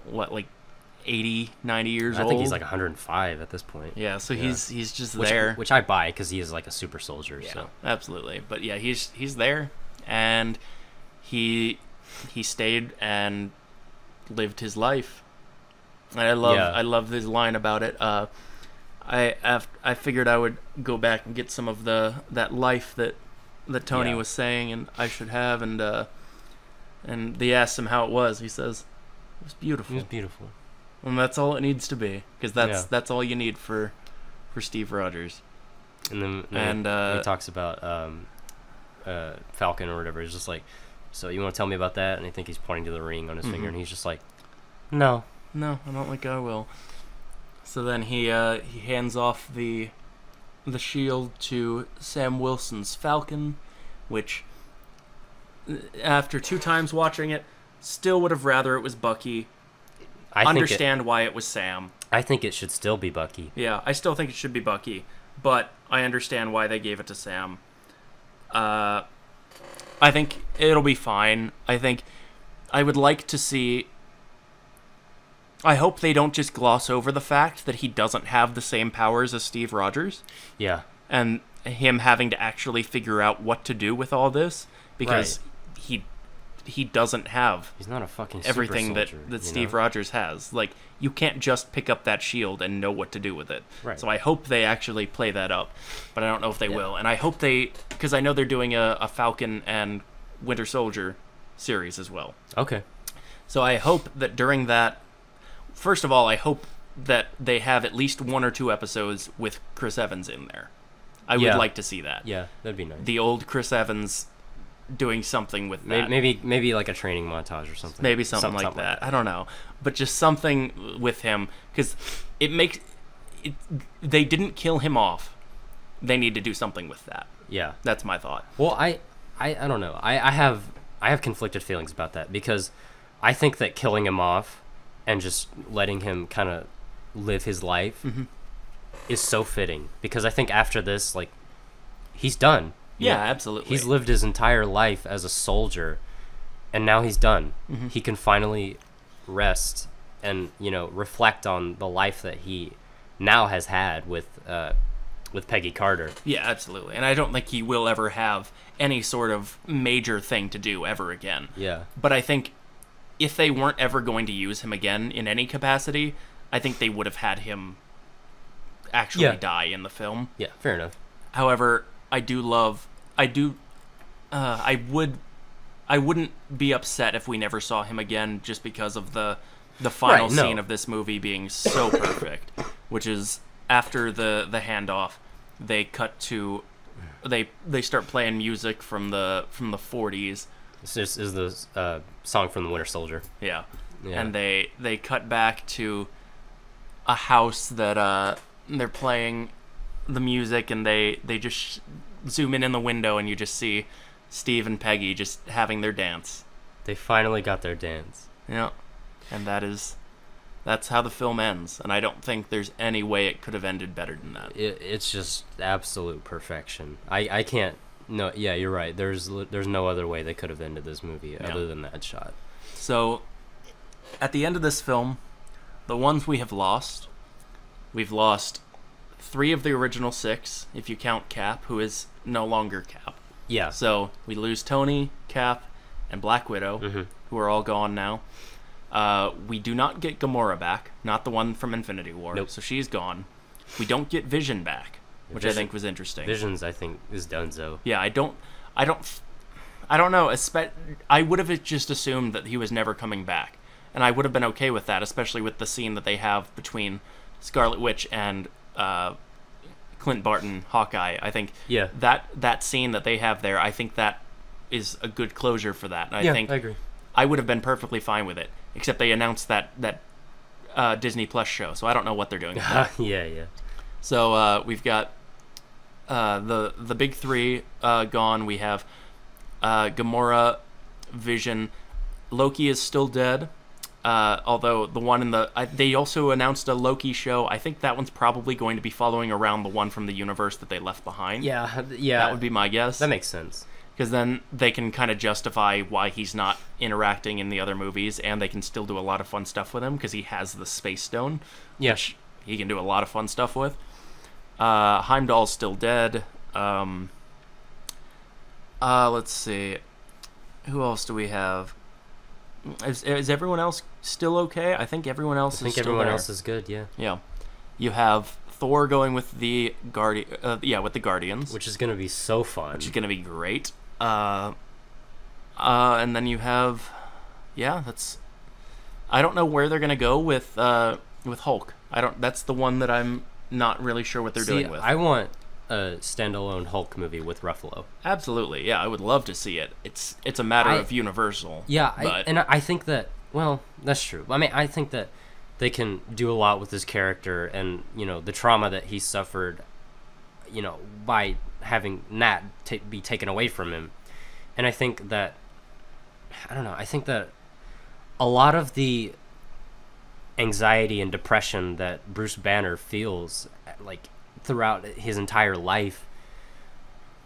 like 80, 90 years old. I think he's like 105 at this point. Yeah, so he's just there, which I buy because he is like a super soldier. Yeah, so absolutely. But yeah, he's there, and he stayed and lived his life. And I love his line about it. I figured I would go back and get some of that life that Tony was saying, and I should have. And they asked him how it was. He says it was beautiful. It was beautiful. And that's all it needs to be, because that's all you need for Steve Rogers. And then he talks about Falcon or whatever. He's just like, so you want to tell me about that? And I think he's pointing to the ring on his finger, and he's just like, no, I don't think I will. So then he hands off the shield to Sam Wilson's Falcon, which, after 2 times watching it, still would have rather it was Bucky. I understand why it was Sam. I think it should still be Bucky. Yeah, I still think it should be Bucky, but I understand why they gave it to Sam. I think it'll be fine. I think I would like to see... I hope they don't just gloss over the fact that he doesn't have the same powers as Steve Rogers. Yeah. And him having to actually figure out what to do with all this, because he doesn't have... He's not a fucking everything super soldier, that Steve Rogers has. Like, you can't just pick up that shield and know what to do with it. Right. So I hope they actually play that up, but I don't know if they will. And I hope because I know they're doing a Falcon and Winter Soldier series as well. Okay. So I hope that during that... First of all, I hope that they have at least 1 or 2 episodes with Chris Evans in there. I would like to see that. Yeah, that'd be nice. The old Chris Evans doing something with that. Maybe like a training montage or something. Maybe something like that. I don't know. But just something with him, because they didn't kill him off. They need to do something with that. Yeah. That's my thought. Well, I don't know. I have conflicted feelings about that, because I think that killing him off and just letting him kind of live his life is so fitting, because I think after this, like, he's done. Yeah, absolutely. He's lived his entire life as a soldier, and now he's done. He can finally rest and, reflect on the life that he now has had with Peggy Carter. Yeah, absolutely. And I don't think he will ever have any sort of major thing to do ever again. Yeah. But I think if they weren't ever going to use him again in any capacity, I think they would have had him actually die in the film. Yeah, fair enough. However, I wouldn't be upset if we never saw him again, just because of the final scene of this movie being so perfect, which is after the handoff, they cut to they start playing music from the 40s. This is the song from the Winter Soldier. Yeah. And they cut back to a house that they're playing the music, and they just zoom in the window, and you just see Steve and Peggy just having their dance. They finally got their dance. Yeah. And that's how the film ends, and I don't think there's any way it could have ended better than that. It's just absolute perfection. I can't... No, yeah, you're right. There's no other way they could have ended this movie other than that shot. So, at the end of this film, the ones we've lost 3 of the original 6, if you count Cap, who is no longer Cap. Yeah. So, we lose Tony, Cap, and Black Widow, who are all gone now. We do not get Gamora back, not the one from Infinity War. Nope. So she's gone. We don't get Vision back, which I think was interesting. Vision's, I think, is donezo. Yeah, I don't know. I would have just assumed that he was never coming back, and I would have been okay with that, especially with the scene that they have between Scarlet Witch and Clint Barton, Hawkeye. I think that scene that they have there, I think that is a good closure for that. And I agree. I would have been perfectly fine with it, except they announced that Disney Plus show, so I don't know what they're doing with that. Yeah. So we've got the big three gone. We have Gamora, Vision, Loki is still dead. Although the one they also announced a Loki show. I think that one's probably going to be following around the one from the universe that they left behind. Yeah. That would be my guess. That makes sense. Because then they can kind of justify why he's not interacting in the other movies, and they can still do a lot of fun stuff with him because he has the Space Stone, which he can do a lot of fun stuff with. Heimdall's still dead. Let's see. Who else do we have? Is everyone else still okay? I think everyone else is still there. Everyone else is good, yeah. Yeah. You have Thor going with the with the Guardians. Which is going to be so fun. Which is going to be great. And then you have... Yeah, that's... I don't know where they're going to go with Hulk. That's the one that I'm not really sure what they're doing with. I want a standalone Hulk movie with Ruffalo. Absolutely, yeah. I would love to see it. It's a matter of Universal. Yeah, I think that... Well, that's true. I mean, I think that they can do a lot with his character and, the trauma that he suffered, by having Nat be taken away from him. And I think that... I don't know. I think that a lot of the anxiety and depression that Bruce Banner feels, throughout his entire life,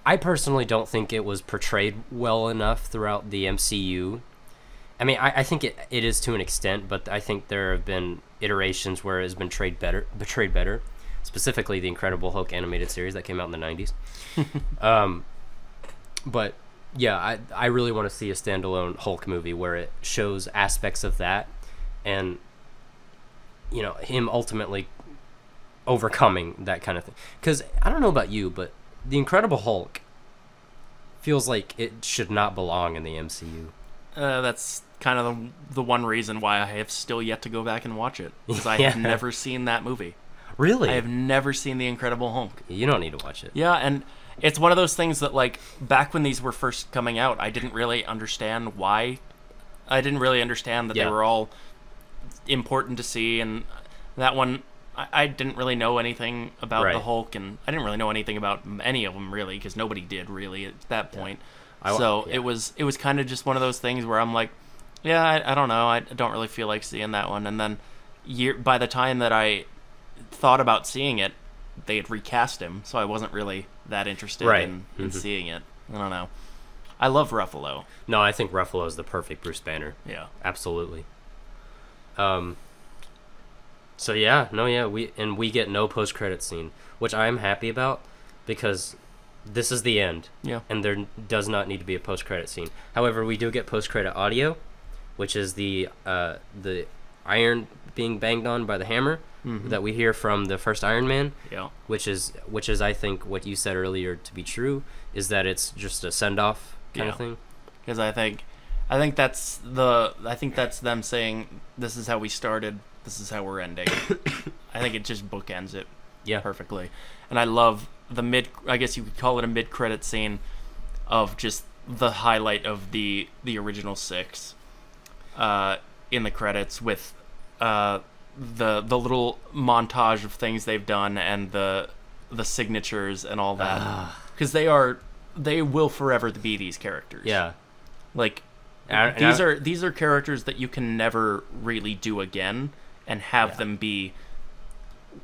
I personally don't think it was portrayed well enough throughout the MCU. I mean, I think it is to an extent, but I think there have been iterations where it has been portrayed better, specifically the Incredible Hulk animated series that came out in the 90s. But yeah, I really want to see a standalone Hulk movie where it shows aspects of that and, him ultimately overcoming that kind of thing. Because I don't know about you, but the Incredible Hulk feels like it should not belong in the MCU. That's kind of the one reason why I have still yet to go back and watch it, because I have never seen that movie. Really? I have never seen The Incredible Hulk. You don't need to watch it. Yeah, and it's one of those things that, back when these were first coming out, I didn't really understand why. I didn't really understand that they were all important to see, and that one... I didn't really know anything about the Hulk, and I didn't really know anything about any of them, really, because nobody did, really, at that point. It was kind of just one of those things where I'm like, I don't know, I don't really feel like seeing that one. And then by the time that I thought about seeing it, they had recast him, so I wasn't really that interested in seeing it. I don't know. I love Ruffalo. No, I think Ruffalo is the perfect Bruce Banner. Yeah. Absolutely. So we get no post-credit scene, which I am happy about because this is the end. Yeah. And there does not need to be a post-credit scene. However, we do get post-credit audio, which is the iron being banged on by the hammer that we hear from the first Iron Man. Yeah. Which is I think what you said earlier to be true is that it's just a send-off kind of thing. Because I think that's them saying this is how we started. This is how we're ending. I think it just bookends it perfectly. And I love I guess you could call it a mid-credit scene of just the highlight of the original 6 in the credits with the little montage of things they've done and the signatures and all that. Because they will forever be these characters. Yeah. These are characters that you can never really do again. And have them be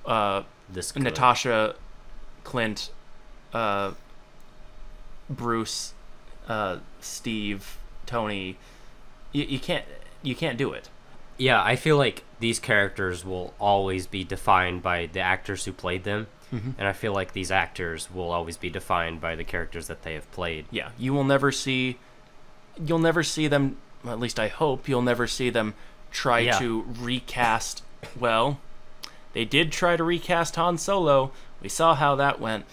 Natasha, Clint, Bruce, Steve, Tony. You can't do it. Yeah, I feel like these characters will always be defined by the actors who played them, and I feel like these actors will always be defined by the characters that they have played. Yeah, you'll never see them. At least I hope you'll never see them try to recast. Well, They did try to recast Han Solo. We saw how that went.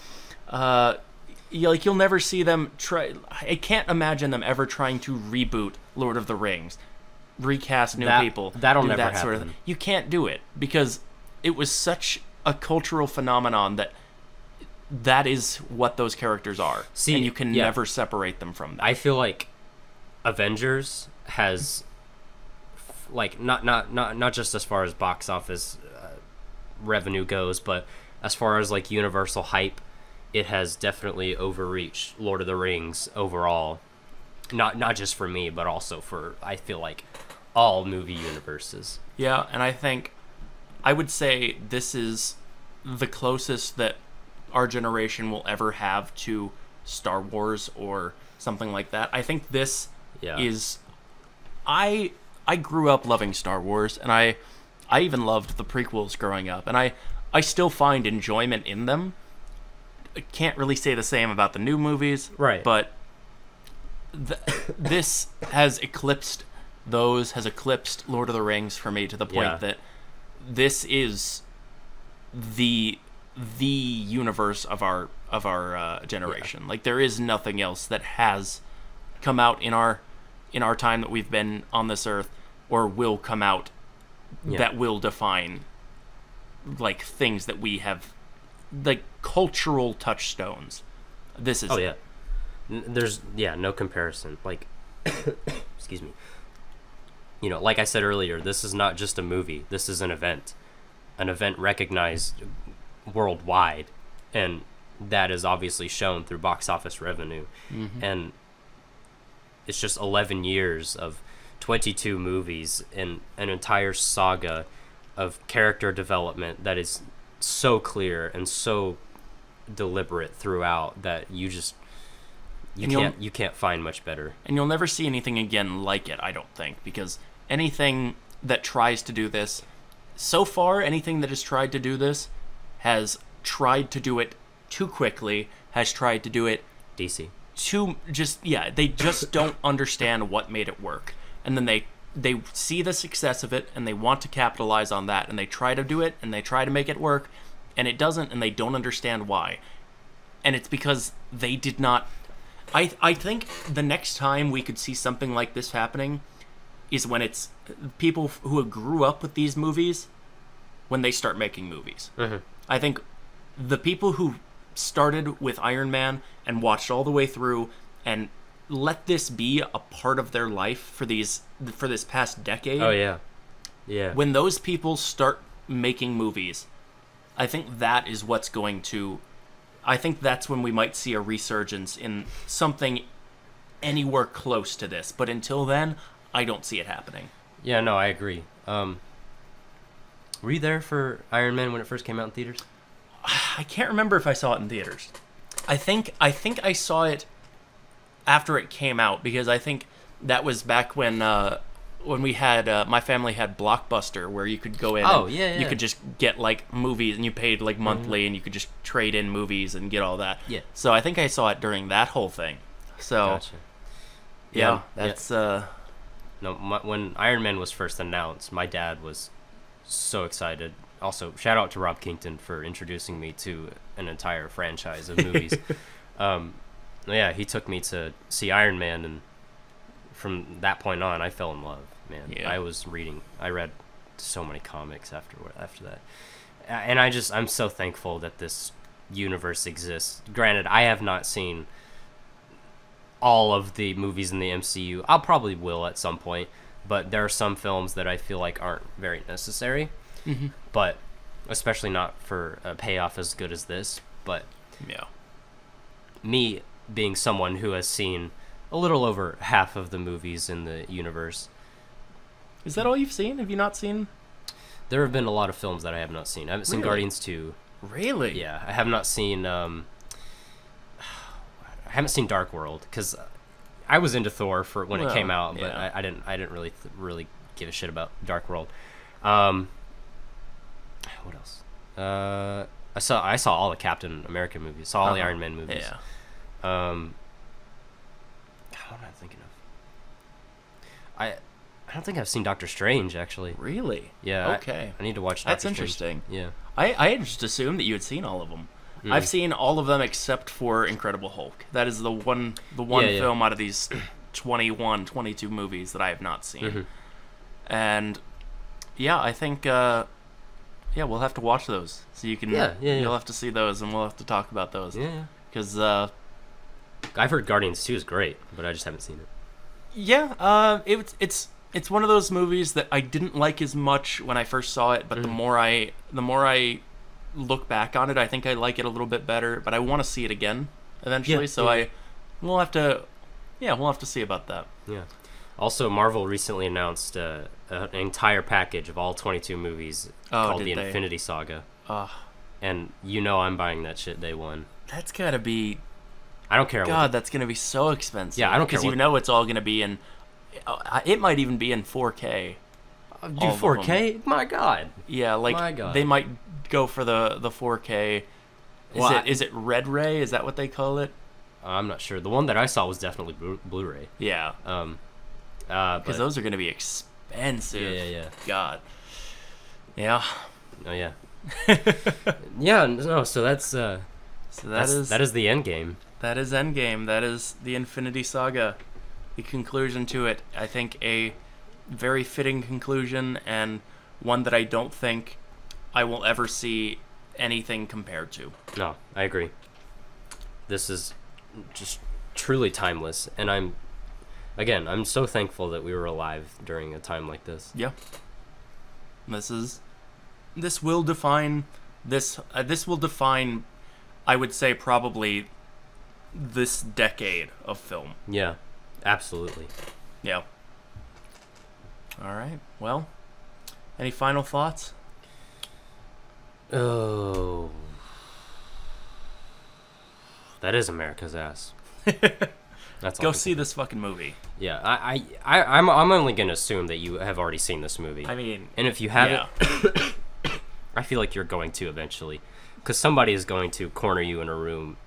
You'll never see them try. I can't imagine them ever trying to reboot Lord of the Rings, recast new people. That'll never happen. You can't do it because it was such a cultural phenomenon that is what those characters are. See, and you can never separate them from that. I feel like Avengers has, like, not just as far as box office revenue goes, but as far as like universal hype, it has definitely overreached Lord of the Rings overall. Not just for me, but also for, I feel like, all movie universes. Yeah, and I would say this is the closest that our generation will ever have to Star Wars or something like that. I think this is... I grew up loving Star Wars, and I even loved the prequels growing up, and I still find enjoyment in them. I can't really say the same about the new movies, right? But this has eclipsed Lord of the Rings for me to the point that this is the universe of our generation. Like, there is nothing else that has come out in our time that we've been on this earth, or will come out that will define, like, things that we have, like, cultural touchstones. This is there's no comparison. Like, excuse me. You know, like I said earlier, this is not just a movie. This is an event recognized worldwide, and that is obviously shown through box office revenue. Mm-hmm. And it's just 11 years of 22 movies and an entire saga of character development that is so clear and so deliberate throughout that you can't find much better. And you'll never see anything again like it, I don't think, because anything that tries to do this, so far, anything that has tried to do this has tried to do it too quickly, has tried to do it DC. They just don't understand what made it work. And then they see the success of it, and they want to capitalize on that, and they try to do it, and they try to make it work, and it doesn't, and they don't understand why. And it's because they did not... I think the next time we could see something like this happening is when it's people who grew up with these movies, when they start making movies. Mm-hmm. I think the people who started with Iron Man and watched all the way through and let this be a part of their life for this past decade. Oh yeah. When those people start making movies, I think that is what's going to... I think that's when we might see a resurgence in something anywhere close to this. But until then, I don't see it happening. Yeah, no, I agree. Were you there for Iron Man when it first came out in theaters? I can't remember if I saw it in theaters. I think I saw it after it came out, because I think that was back when we had my family had Blockbuster, where you could go in you could just get like movies, and you paid like monthly, and you could just trade in movies and get all that. Yeah. So I think I saw it during that whole thing. So gotcha. That's when Iron Man was first announced, my dad was so excited. Also, shout out to Rob Kington for introducing me to an entire franchise of movies. He took me to see Iron Man, and from that point on, I fell in love, man. Yeah. I read so many comics after that. And I'm so thankful that this universe exists. Granted, I have not seen all of the movies in the MCU. I'll probably will at some point, but there are some films that I feel like aren't very necessary. Mm-hmm. But especially not for a payoff as good as this. But me being someone who has seen a little over half of the movies in the universe. Is that all you've seen? Have you not seen? There have been a lot of films that I have not seen. I haven't seen Guardians 2. Really? Yeah, I have not seen... I haven't seen Dark World, because I was into Thor for when it came out, but I didn't really give a shit about Dark World. What else? I saw all the Captain America movies. Saw all the Iron Man movies. Yeah. What am I thinking of? I don't think I've seen Doctor Strange, actually. Really? Yeah. Okay. I need to watch Doctor That's Strange. interesting. Yeah. I had just assumed that you had seen all of them. I've seen all of them except for Incredible Hulk. That is the one film out of these 21, 22 movies that I have not seen. And yeah, I think we'll have to watch those. So you can you'll have to see those and we'll have to talk about those. Yeah. Cuz I've heard Guardians 2 is great, but I just haven't seen it. Yeah, it's one of those movies that I didn't like as much when I first saw it, but the more I look back on it, I think I like it a little bit better. But I want to see it again eventually, we'll have to see about that. Yeah. Also, Marvel recently announced an entire package of all 22 movies called the Infinity Saga. And I'm buying that shit day one. That's gotta be. I don't care. God, that's gonna be so expensive. Yeah, I don't care. Because it's all gonna be in. It might even be in 4K. Do 4K? My God. Yeah, like they might go for the 4K. Is it Red Ray? Is that what they call it? I'm not sure. The one that I saw was definitely Blu-ray. Yeah. Because those are gonna be expensive. Yeah. God. Yeah. Oh yeah. Yeah. No. So that's that is the end game. That is Endgame. That is the Infinity Saga. The conclusion to it. I think a very fitting conclusion, and one that I don't think I will ever see anything compared to. No, I agree. This is just truly timeless, and I'm so thankful that we were alive during a time like this. Yeah. This will define, I would say, probably this decade of film. Yeah, absolutely. Yeah. All right. Well, any final thoughts? Oh, that is America's ass. That's Go see this fucking movie. Yeah, I'm only gonna assume that you have already seen this movie. I mean, and if you haven't, I feel like you're going to eventually, because somebody is going to corner you in a room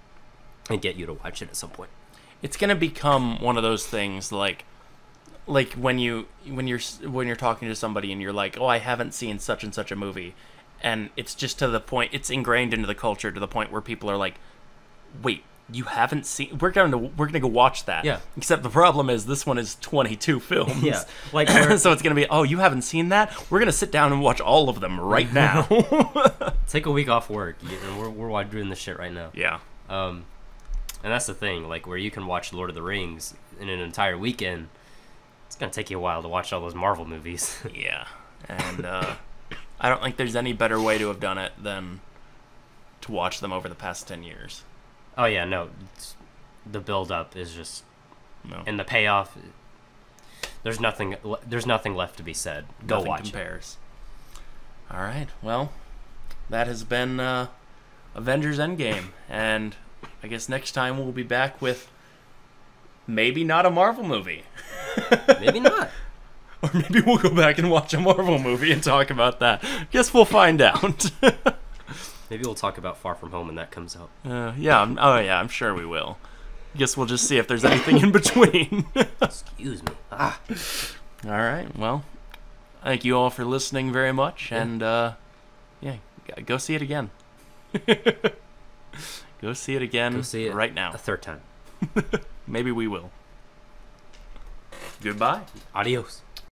and get you to watch it at some point. It's gonna become one of those things like when you're talking to somebody and you're like, oh, I haven't seen such and such a movie, and it's just to the point, it's ingrained into the culture to the point where people are like, wait, you haven't seen? We're gonna go watch that. Yeah. Except the problem is this one is 22 films. Yeah. Like so it's gonna be, oh, you haven't seen that? We're gonna sit down and watch all of them right now. Take a week off work. We're doing this shit right now. Yeah. And that's the thing, like where you can watch Lord of the Rings in an entire weekend. It's gonna take you a while to watch all those Marvel movies. Yeah. And I don't think there's any better way to have done it than to watch them over the past 10 years. Oh yeah, no, the build up is just, and the payoff. There's nothing left to be said. Go Nothing watch compares. It. All right, well, that has been Avengers Endgame, and I guess next time we'll be back with maybe not a Marvel movie. Maybe not. Or maybe we'll go back and watch a Marvel movie and talk about that. Guess we'll find out. Maybe we'll talk about Far From Home when that comes out. I'm sure we will. Guess we'll just see if there's anything in between. Excuse me. All right, well, thank you all for listening very much, and go see it again. Go see it again. Go see it right now. A third time. Maybe we will. Goodbye. Adios.